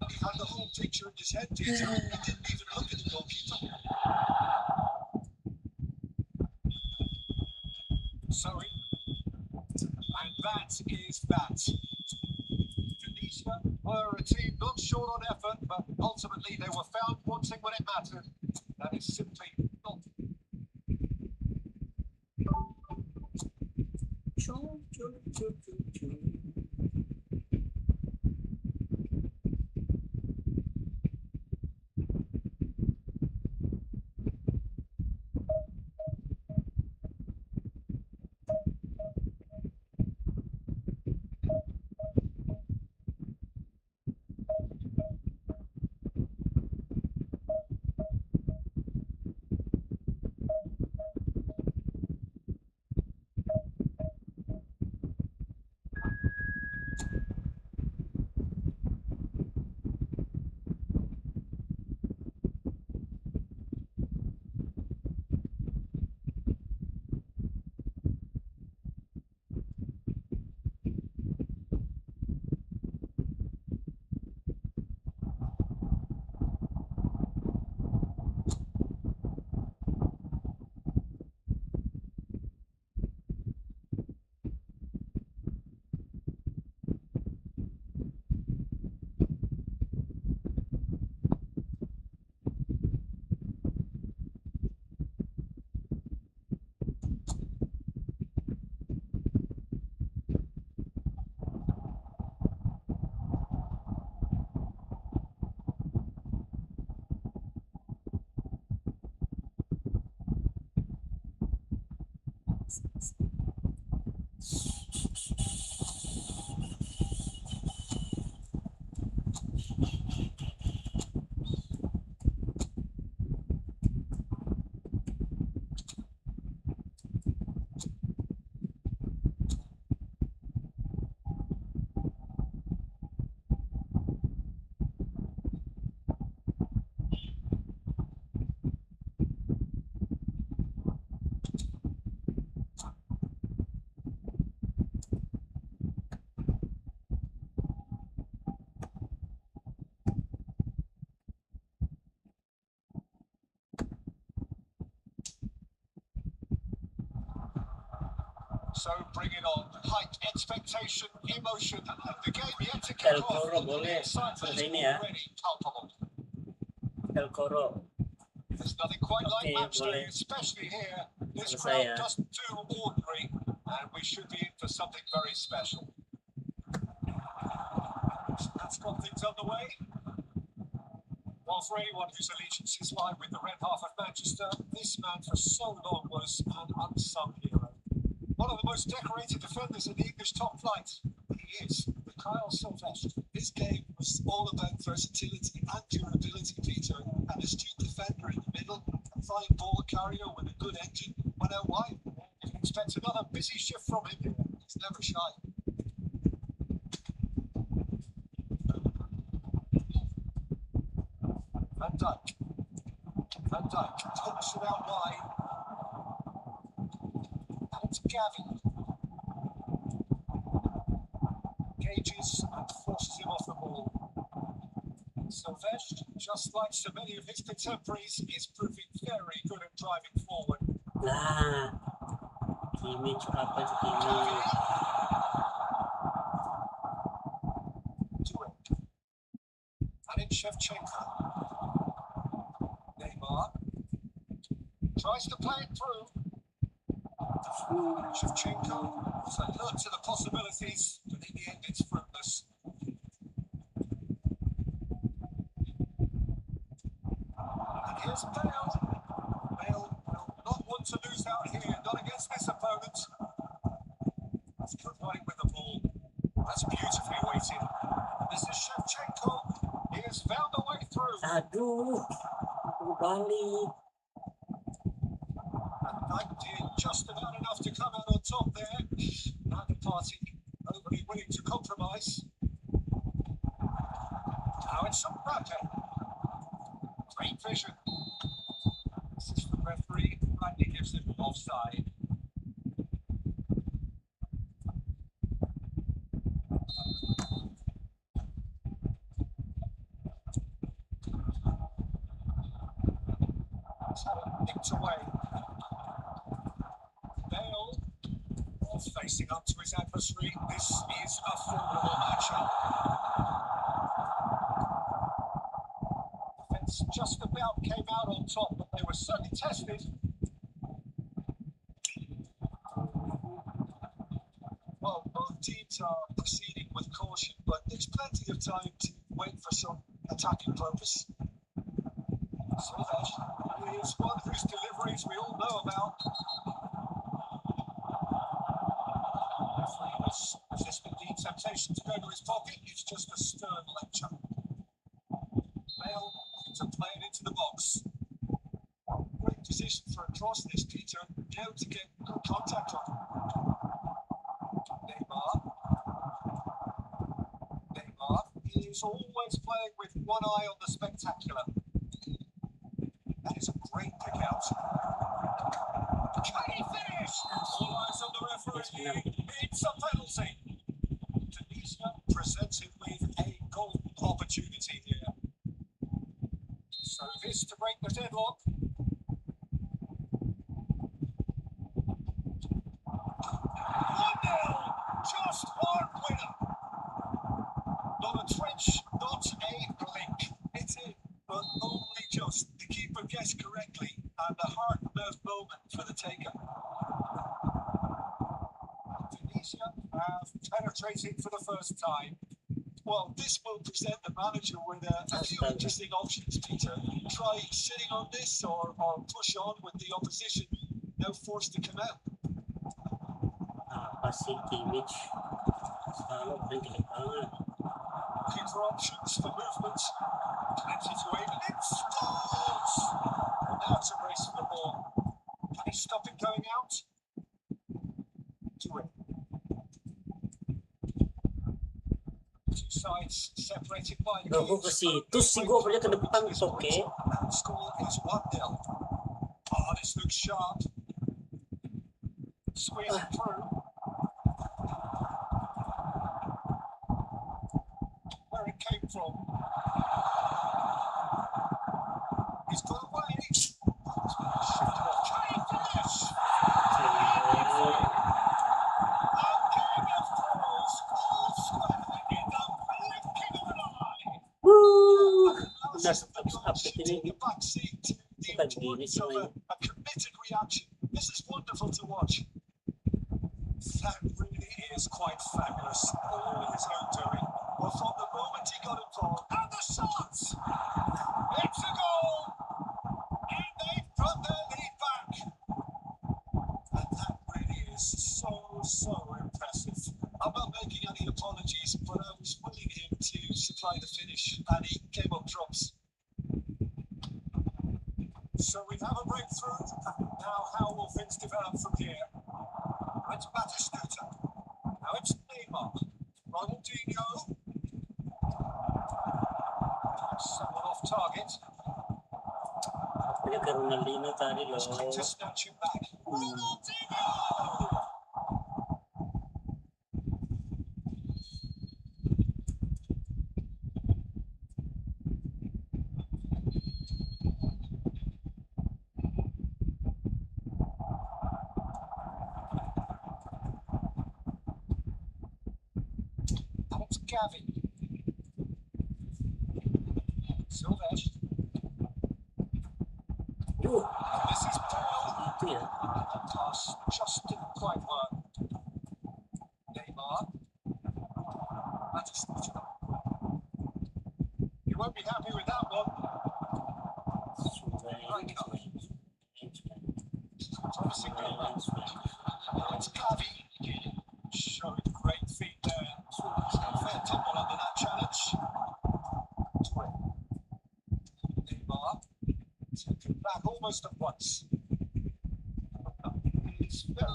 He had the whole picture in his head, did he? He didn't even look at the goalkeeper. Sorry. And that is that. Tunisia were a team not short on effort, but ultimately they were found wanting when it mattered. That is simply not. Choo, choo, choo, choo, choo. So bring it on. Hype, expectation, emotion, and the game yet to El kick off. Coro boleh The excitement seperti is ini ya. already palpable. El Coro. There's nothing quite like Oke, match day, boleh. especially here. This Selesai crowd ya. doesn't do ordinary, and we should be in for something very special. So that's got things underway. Well, for anyone whose allegiances lie with the red half of Manchester, this man for so long was an unsung hero. One of the most decorated defenders in the English top flight. He is the Kyle Sylvester. His game was all about versatility and durability, Peter. An astute defender in the middle, a fine ball carrier with a good engine, went out wide. You can expect another busy shift from him here. He's never shy. Van Dijk. Van Dijk takes it out wide. And to Gavin. Engages and forces him off the ball. Sylvester, just like so many of his contemporaries, is proving very good at driving forward. Nah. Kimi apa itu Kimi? Gavin. To it. And it's Shevchenko. Neymar. Tries to play it through. Shevchenko was alert to the possibilities, but in the end it's fruitless. And here's Bale. Bale will not want to lose out here, not against this opponent. That's good running with the ball. That's beautifully weighted. This is Shevchenko. He has found a way through. Aduh. Balik. And Knight did just about enough to come out on top there. Neither party overly willing to compromise. Now it's some rapid. Great vision. This is the referee. Rightly gives him offside. It's had it nicked away. Bale, facing up to his adversary. This is a formidable matchup. Defence just about came out on top, but they were certainly tested. Well, both teams are proceeding with caution, but there's plenty of time to wait for some attacking purpose. Sylvester is one whose deliveries we all know about. Referee was resisting the temptation to go to his pocket. It's just a stern lecture. Bale to play it into the box. Great position for a cross this, Peter. Now to get good contact on. Neymar. Neymar is always playing with one eye on the spectacular. That is a great pick out. Can he finish? All eyes on the referee. It's a penalty. Tunisia presents him with a golden opportunity here. So this to break the deadlock. 1-0. Just one winner. Not a trench, not a blink. It's in, but only just. The keeper guessed correctly, and the heart-mouth moment for the taker. Tunisia have penetrated for the first time. Well, this will present the manager with a few interesting options, Peter. Try sitting on this or push on with the opposition now forced to come out. passing image selalu paling jelek banget. Looking for options for movement. Plenty to aim and it scores! Well, now it's a race for the ball. Can he stop it going out? To it. Two sides separated by the Aku ke situ sih, gue opernya ke depan oke. And the score is 1-0. Oh, this looks sharp. Squeeze it through. Where it came from. He's got away. Shifted off. Can he finish? A game of thrills, all square in the blinking of an eye. Wuh, udah Analysis of the goal update shifting ini the backseat to the bukan gini importance sih of main. a committed reaction. This is wonderful to watch. That really is quite fabulous. All in his own doing. Well, from the moment he got involved, and the shots! It's a goal! And they've got their lead back. And that really is so impressive. I'm not making any apologies, but I was willing him to supply the finish, and he came up trumps. So we have a breakthrough. Now, how will things develop from here? It's Batistuta. Now it's Neymar. Ronaldinho. Someone off target. Punya ke Ronaldinho tadi loh. It's quick to snatch him back. Ronaldinho! And it's Gavi. Silvesh. Yuh, This is Bale. itu ya. That pass just didn't quite work. Neymar. Batistuta. You won't be happy with that one. Promising Neymar. Now it's Gavi. Showed great feet there. Fair tumble under that challenge. Neymar. Taken back almost at once. It's very...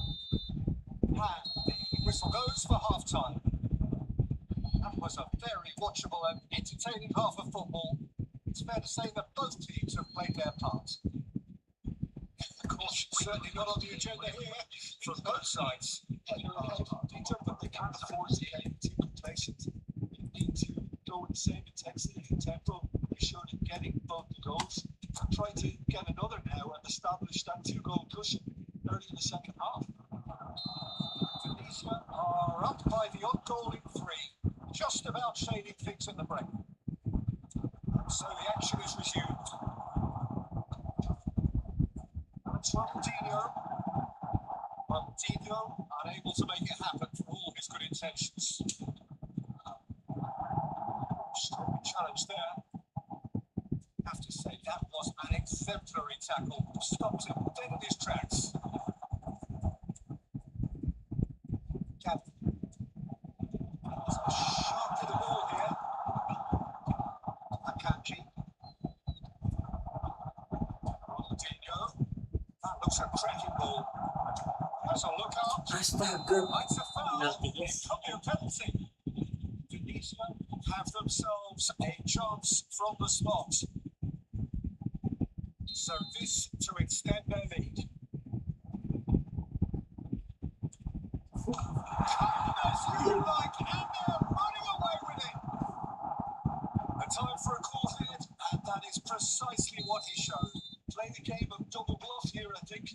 And the whistle goes for half-time. That was a very watchable and entertaining half of football. It's fair to say that both teams have played their part. Caution certainly not on the agenda here from both sides. Peter, but they can't afford to get too complacent. They need to go with the same intensity and tempo they showed in getting both the goals. Try to get another now and establish that 2-goal cushion early in the second half. Tunisia are up by the odd goal in 3, just about shading things at the break. So the action is resumed. It's Ronaldinho. Ronaldinho unable to make it happen for all his good intentions. Strong challenge there. Have to say that was an exemplary tackle. Stopped him dead in his tracks. Gavi. There's a shot to the ball here. Akanji. Ronaldinho. That looks a cracking ball. Has a look out. Astaga, It's a foul. penalty It guys. could be a penalty. Tunisia have themselves a chance from the spot. So this to extend their lead. As you like, and they're running away with it. The time for a call head, and that is precisely what he showed. Play the game of double bluff here, I think.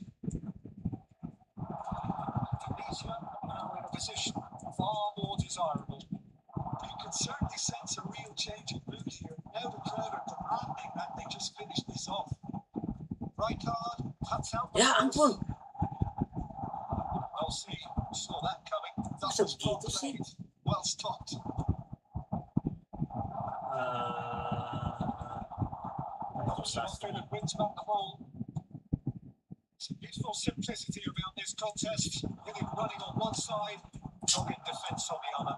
Tunisia now in a position far more desirable. You can certainly sense a real change in mood here. Now the crowd are demanding that they just finish this off. Right card, cuts out the Ya cross. ampun, Well seen, saw that coming. That Masa was well begitu sih? played, well stopped. Susah Offside sekali. wins back the ball. Some beautiful simplicity about this contest. With him running on one side, dogged defence on the other.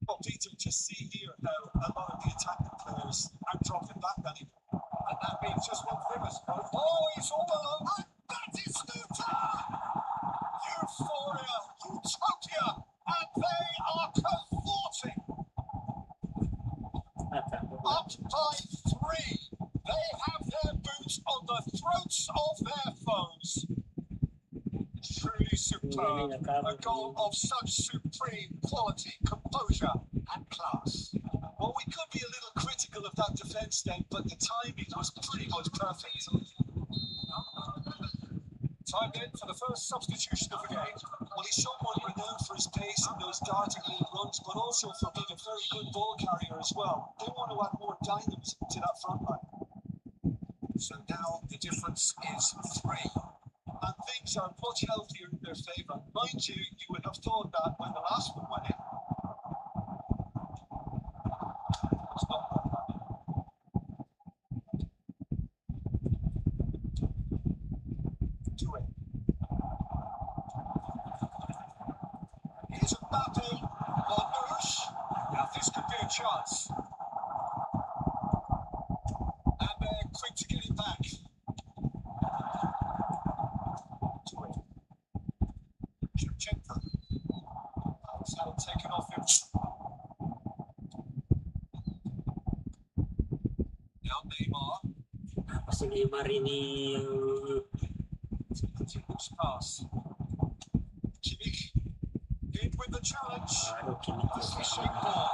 Well, Peter, just see here how a lot of the attacking players are dropping back, Danny. And that means just one thing, I suppose. Oh, he's all alone. And that is Stuta! Euphoria, utopia, and they are cavorting. Up by 3. They have their boots on the throats of their foes. Truly superb. A goal of such supreme quality, composure, and class. Well, we could be a little critical of that defence then, but the timing was pretty much perfect. Time then for the first substitution of the game. Well, he's someone renowned for his pace and those darting little runs, but also for being a very good ball carrier as well. They want to add more dynamism to that front line. So now the difference is 3. And things are much healthier in their favour. Mind you, you would have thought that when the last one went in. It's not like that. Do it. Here's Mbappe. Marmouche. Now this could be a chance. And they're quick to get it back. Do it. Shevchenko. He's had it taken off him. Now Neymar. Kasi Neymar ini yang Continuous pass. Kimmich. In with the challenge. Kimmich That's the itu shape ball.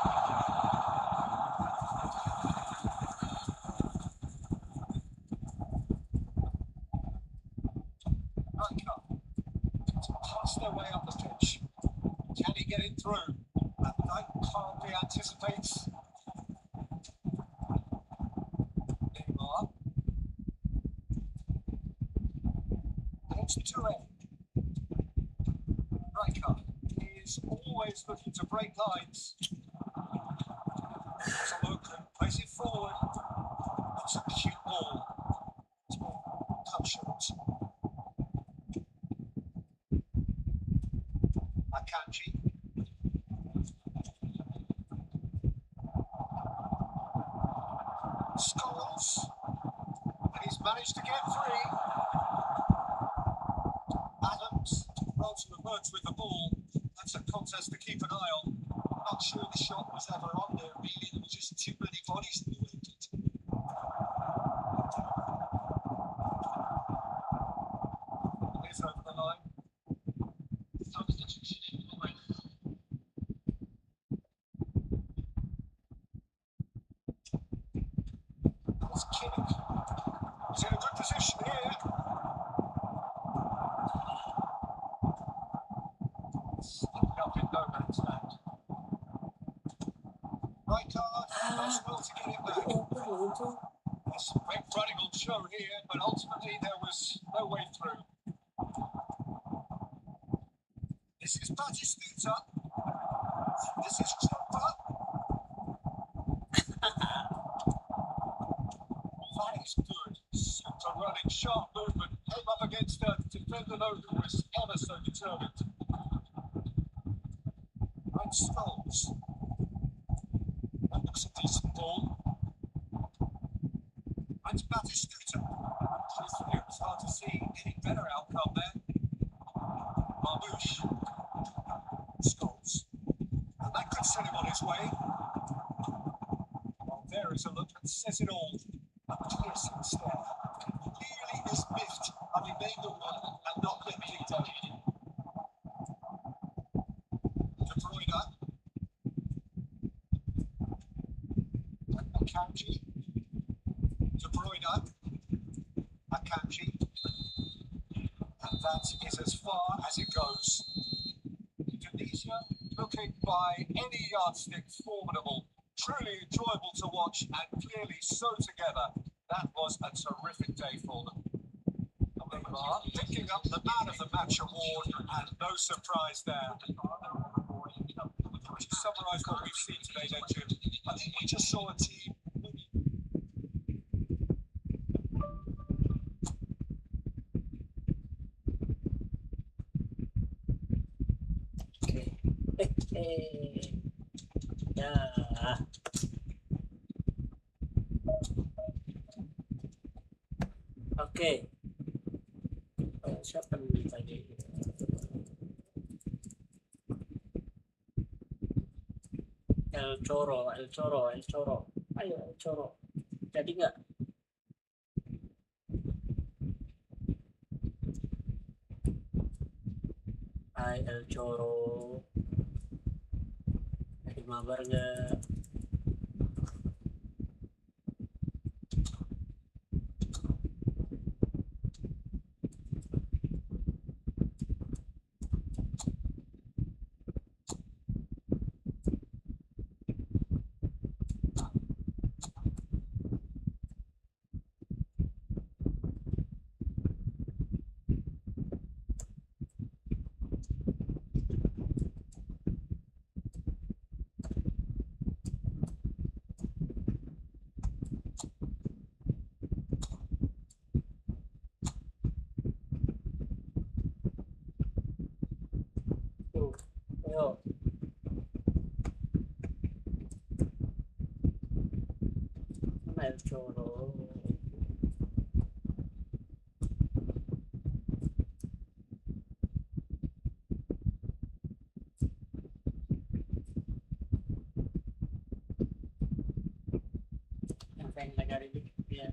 Rijkaard. To pass their way up the pitch. Can he get it through? And Knight calmly anticipates. Neymar. It's 2-8. Rijkaard is always looking to break lines. Has a look and plays it forward. It's a cute ball. It's been cut short. Akanji. Scholes. And he's managed to get free. Adams rolls and emerges with the ball. That's a contest to keep an eye on. Not sure the shot was ever on there, really. There were just too many bodies in the way. It's over the line. Substitution in line. That's Kimmich. He's in a good position here. Sticking up in no man's land. Rijkaard does well to get it back. There's some quick running on show here, but ultimately there was no way through. This is Batistuta. This is Chopper. That is good. Super running, sharp movement. Came up against a defender though who was ever so determined. And Scholes. That looks a decent ball. And Batistuta. Truthfully, it was hard to see any better outcome there. Marmouche. Scholes. And that could send him on his way. Well, there is a look that says it all. A piercing stare. Clearly is miffed, having made the run and not been picked out. De Bruyne. Akanji. De Bruyne. Akanji. And that is as far as it goes. Indonesia looking by any yardstick formidable. Truly enjoyable to watch and clearly so together. That was a terrific day for them. Neymar picking up the Man of the Match award and no surprise there. To summarise what we've seen today then, Jim, I think we just saw a team Ya. Oke. Siapa nih tadi? El Choro. Ayo El Choro. Jadi nggak? Hai El Choro. Jadi mabar nggak? Tuh, ayo. Mana El Choro? Yang pengen negara ini. Ya.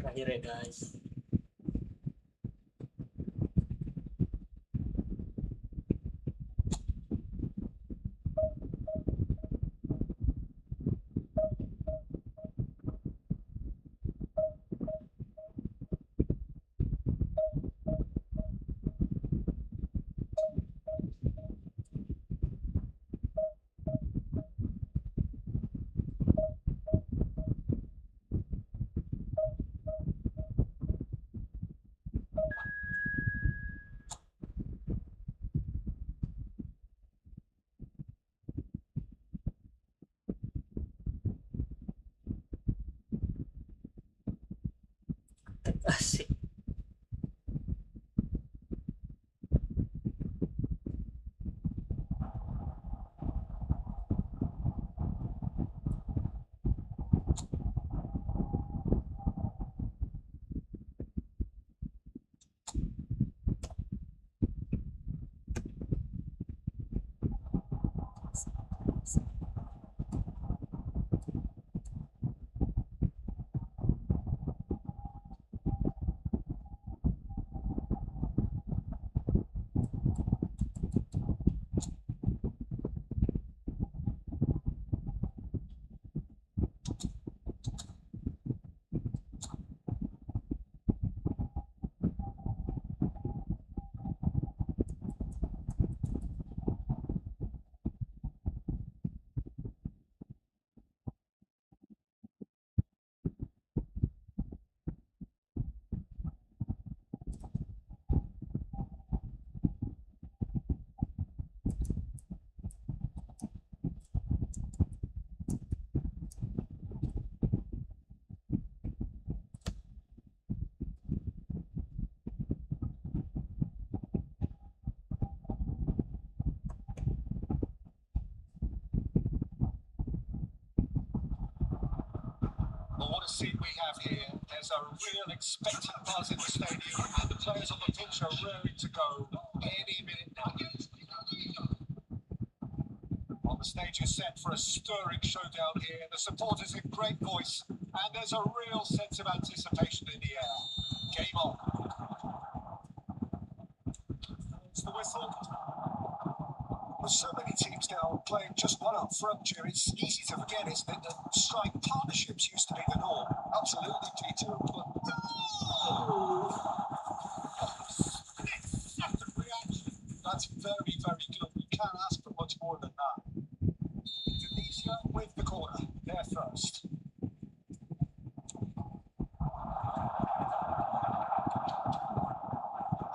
Terakhir ya guys. Asik. Well, what a scene we have here. There's a real expectant buzz in the stadium, and the players on the pitch are raring to go any minute now. Well, the stage is set for a stirring showdown here. The supporters in great voice, and there's a real sense of anticipation in the air. Game on. It's the whistle. With so many teams now playing just one up front, Jerry, it's easy to forget, isn't it, that strike partnerships used to be the norm. Absolutely, Peter. But split-second reaction. That's very, very good. You can't ask for much more than that. Tunisia with the corner. They're first.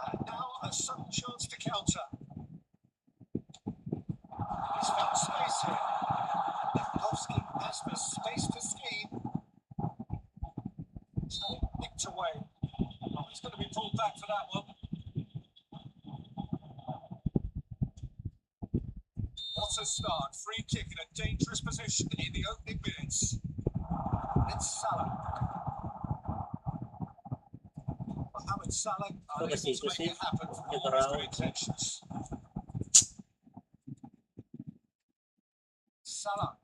And now a sudden chance to counter. He's found space here. Lewandowski has the space to scheme. Nicked away. Oh, he's going to be pulled back for that one. What a start. Free kick in a dangerous position in the opening minutes. It's Salah. Mohamed Salah unable to make it happen for all his good intentions. Salah.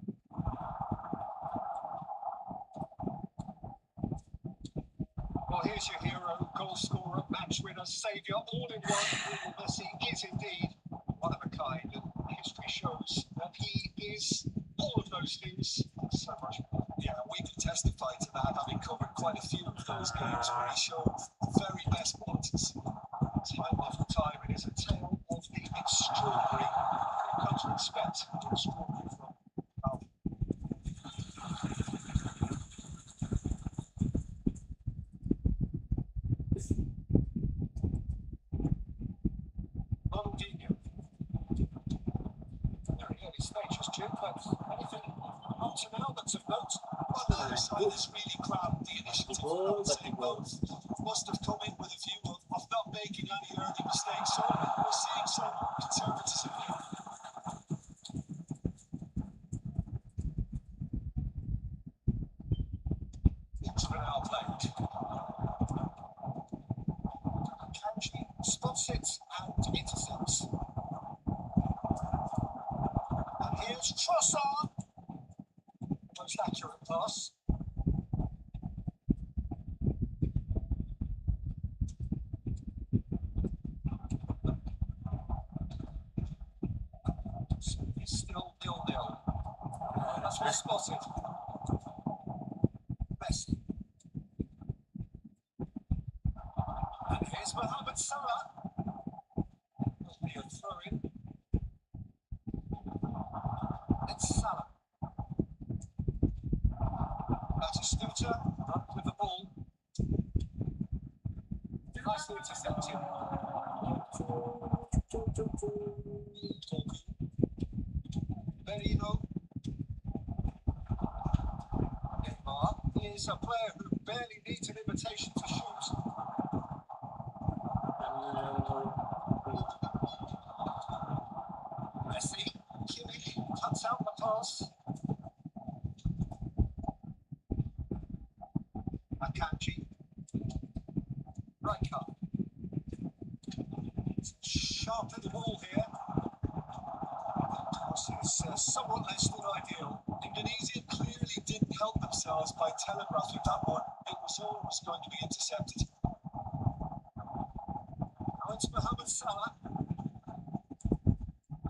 Well, here's your hero, goal scorer, match winner, saviour, all in one. Lionel Messi is indeed one of a kind, and history shows that he is all of those things and so much more. Yeah, we can testify to that, having covered quite a few of those games where he showed the very best qualities. Time after time, it is a tale of the extraordinary. You've come to expect the extraordinary from Alvin. Ronaldinho. Very early stages, Jim, but anything up to now that's of note? Well, the other side is really crowded the initiative. I would say both must have come in with a view of not making any early mistakes, so we're seeing some conservatism here. It's now played. Kanji spots it and intercepts. And here's Trossard. Most accurate pass. So it's still 0-0. That's well spotted. Messi. And here's Mohamed Salah. Must be a throw-in. It's Salah. Batistuta up with the ball. Nicely intercepted. Merino. Neymar is a player who barely needs an invitation to shoot. Messi, Kimmich cuts out the pass. Akanji. Rijkaard. Sharp at the ball here. This is somewhat less than ideal. Indonesia clearly didn't help themselves by telegraphing that one. It was always going to be intercepted. Now it's Mohamed Salah.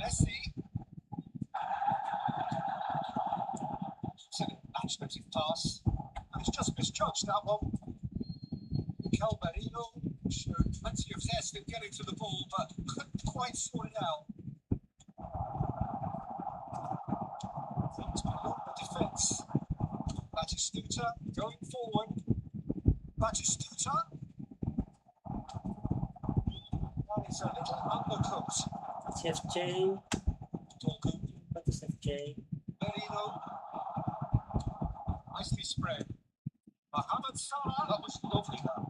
Messi. Match-fitting pass. And it's just misjudged, that one. Mikel Merino showed plenty of zest in getting to the ball, but couldn't quite sort it out. Things beyond the defence. Batistuta going forward. Batistuta. That is a little undercooked. FJ. Dorgu. What is FJ? Merino. Nicely spread. Mohamed Salah. That was lovely, that.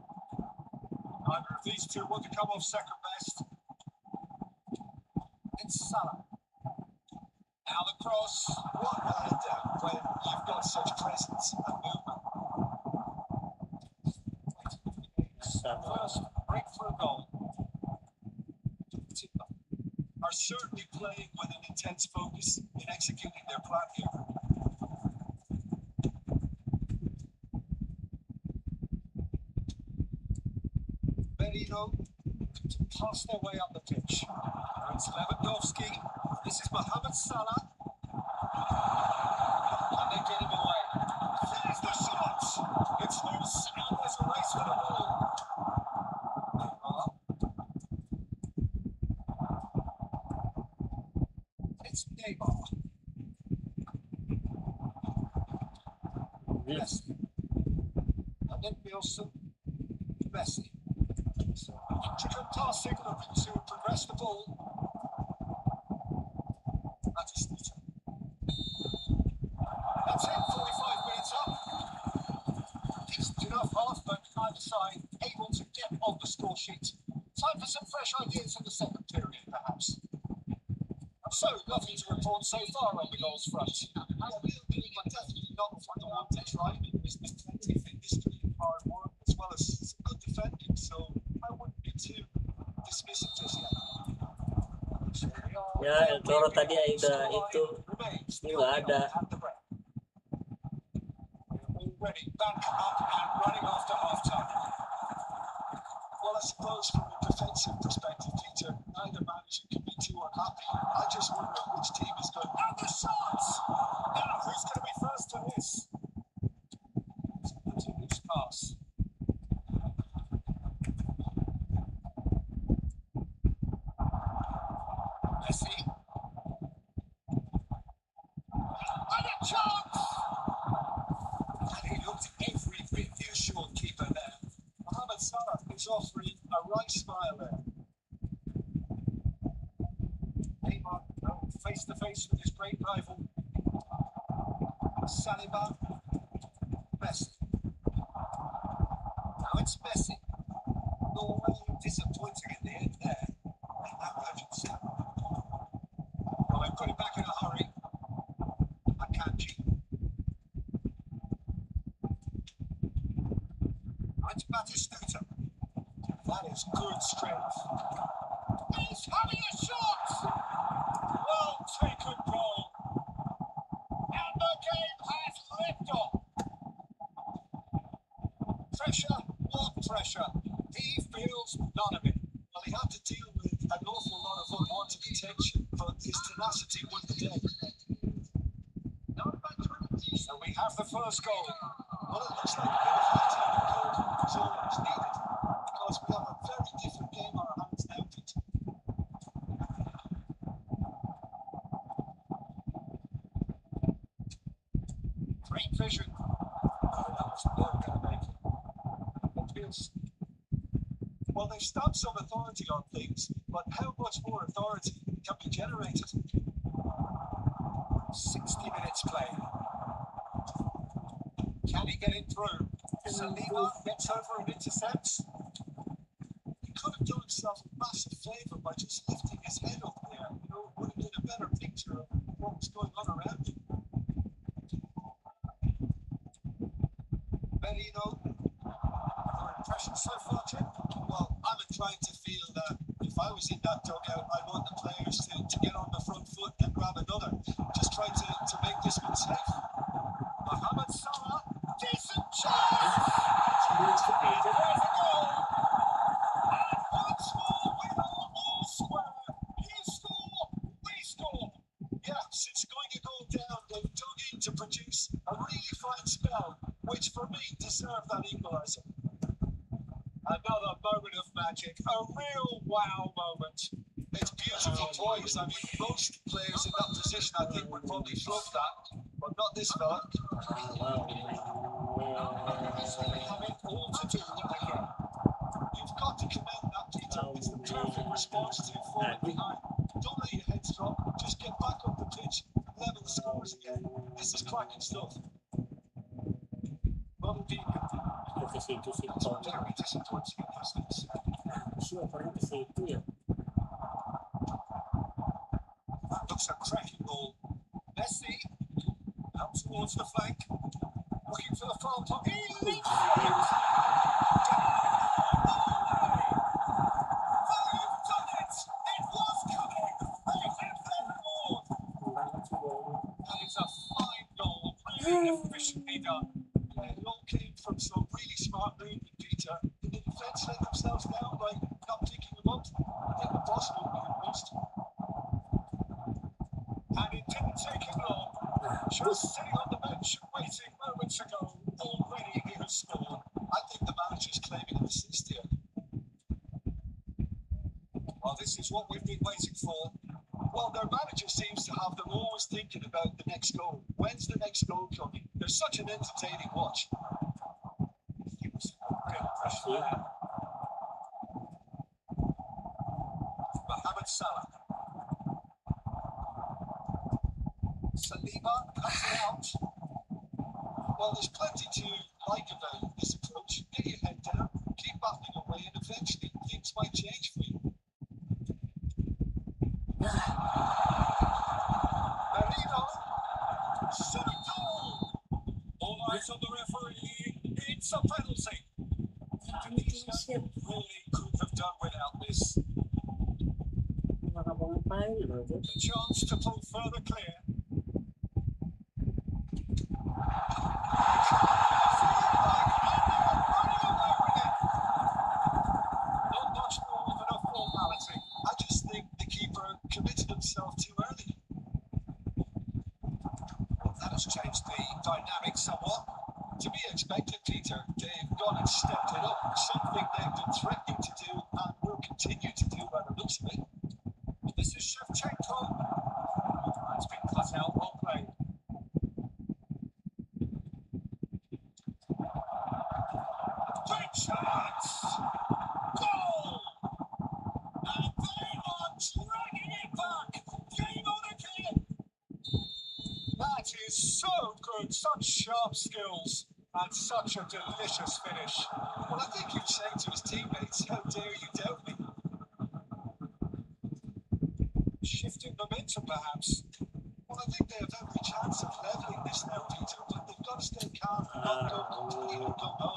Neither of these two want to come off second best. It's Salah. Now the cross. What a letdown when you've got such presence and movement. First breakthrough goal. Are certainly playing with an intense focus in executing their plan here. Merino to pass their way up the pitch. Now it's Lewandowski. This is Mohamed Salah. And they get him away. There's the shot. It's loose and there's a race for the ball. Neymar. It's Neymar. Messi. And then Wilson. Messi. So intricate passing looking to progress the ball. Batistuta. That's it, 45 minutes up. These two enough half, but either side able to get on the score sheet. Time for some fresh ideas in the second period, perhaps. So, nothing to report so far on the goals front. Definitely not what I want to try. There's plenty of history and hard work, as well as some good defending, so I wouldn't be too dismissive just yet. Ya, El Toro tadi ada itu ini nggak ada. Already back up and running after half time. Well, I suppose from a defensive perspective, Peter, neither manager can be too unhappy. I just wonder which team is going. And the shots! Now, who's going to be first to this? It's a continuous pass. Messi. And a chance! And he looked every bit reassured keeper there. Mohamed Salah is offering a right smile there. Neymar face to face with his great rival. Saliba. Messi. Now it's Messi. Norway disappointing in the end there. And that urgency. Well, they've got it back in a hurry. Akanji. It's Batistuta. That is good strength. He's having a shot! Well taken goal. And the game has left off. Pressure, what pressure? He feels none of it. Well, he had to deal with an awful lot of unwanted attention, but his tenacity won the day. So we have the first goal. Well, it looks like a bit of half-time and goal is all that's needed, because we have a very different game on our hands now, Peter. Great vision. Oh, that was never going to make it. It feels... Well, they've stamped some authority on things, but how much more authority can be generated? 60 minutes played. Can he get it through? Saliba gets over and intercepts. He could have done himself a massive favour by just lifting his head up there. You know, it would have been a better picture of what was going on around him. Merino, your impression so far, Jim? Well, I'm inclined to feel that if I was in that dugout, I'd want the players to get on the front foot and grab another. Just try to make this one safe. Mohamed Salah, decent chance! There's a goal! And once more, we are all square. You score, we score. Yeah, since going a goal down, they've dug in to produce a really fine spell, which for me deserved that equaliser. Another moment of magic, a real wow moment. It's beautiful toys. I mean, most players in that position, I think, would probably love that, but not this fella. They have it all to do that again. You've got to commend that, Peter. It's the perfect response to falling behind. Don't let your heads drop. Just get back up the pitch and level the scores again. This is cracking stuff. Well, indeed, Ke situ sih that's Tom. very disappointing in those things. Siapa orang ke situ ya? That looks a cracking ball. Messi out towards the flank, looking for the far post. He leaps for it. They've done it. It was coming. They have their reward. And it's a fine goal, really efficiently done. Yeah, it all came from some really smart movement, Peter. Did the defence let themselves down by not picking them up? I think the boss will be impressed. And it didn't take him long. Just sitting on the bench, waiting moments ago, already he has scored. I think the manager's claiming an assist here. Well, this is what we've been waiting for. Well, their manager seems to have them always thinking about the next goal. When's the next goal coming? They're such an entertaining watch. He was real pressure there. Mohamed Salah. Saliba cuts it out. Well, there's plenty to like about this approach. Shit. Really could have done without this. Nakabangpay, look. The chance to pull further clear. Not much more than a formality. I just think the keeper committed himself too early. That has changed the dynamic somewhat. To be expected, Peter. They've gone and stepped it up. Something they've been threatening to do and will continue to do by the looks of it. This is Shevchenko. That's been cut out. Well played. Great chance! Goal! And they are dragging it back. Game on again. That is so good. Such sharp skills and such a delicious finish. Well, I think he'd say to his teammates, how dare you doubt me? Shifting momentum, perhaps. Well, I think they have every chance of levelling this now, Peter, but they've got to stay calm and not go completely gung-ho.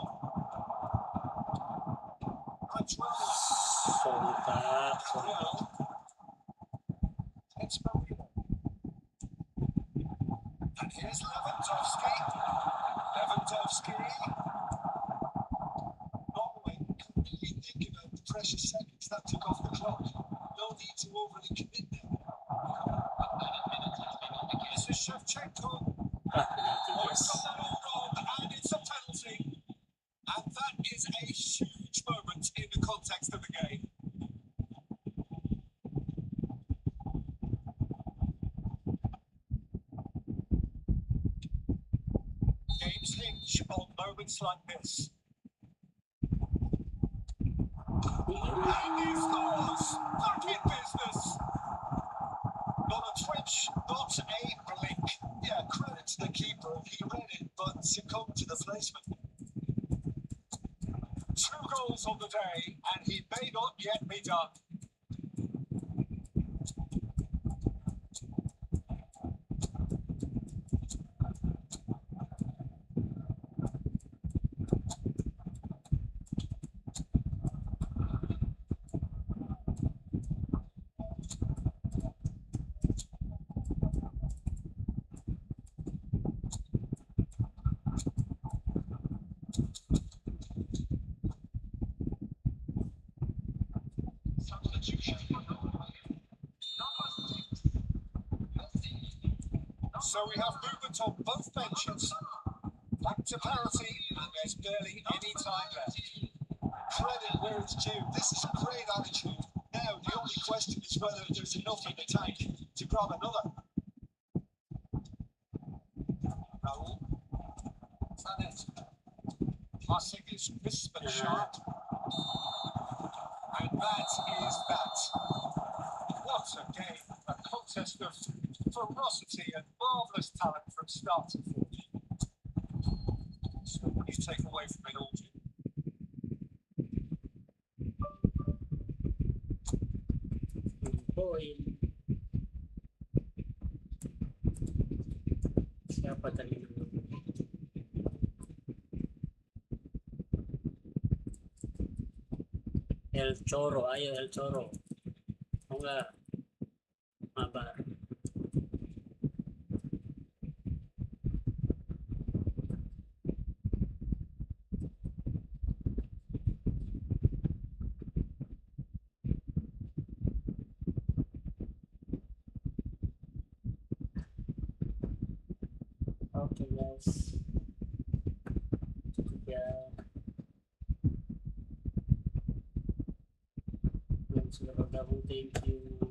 Right, well, it's Marino. And here's Lewandowski. Norway couldn't really think about the precious seconds that took off the clock. No need to overly commit there. This is Shevchenko. Oh, he's got that all wrong, and it's a penalty. And that is a huge moment in the context of the game. Games hinge on moments like this. And he scores! Back in business! Not a twitch, not a blink. Yeah, credit to the keeper. He read it, but succumbed to the placement. 2 goals on the day, and he may not yet be done. So we have movement on both benches. Back to parity, and there's barely any time left. Credit where it's due. This is a great attitude. Now, the only question is whether there's enough in the tank to grab another. Raul. Is that it? Passing is crisp and sharp. And that is that. What a game. A contest of ferocity and marvellous talent from start to finish. So what do you take away from it all, Jim? Boy. Siapa tadi dulu? El Choro, ayo El Choro. Oh enggak, mabar. Oke guys, ya yang sudah bergabung, thank you.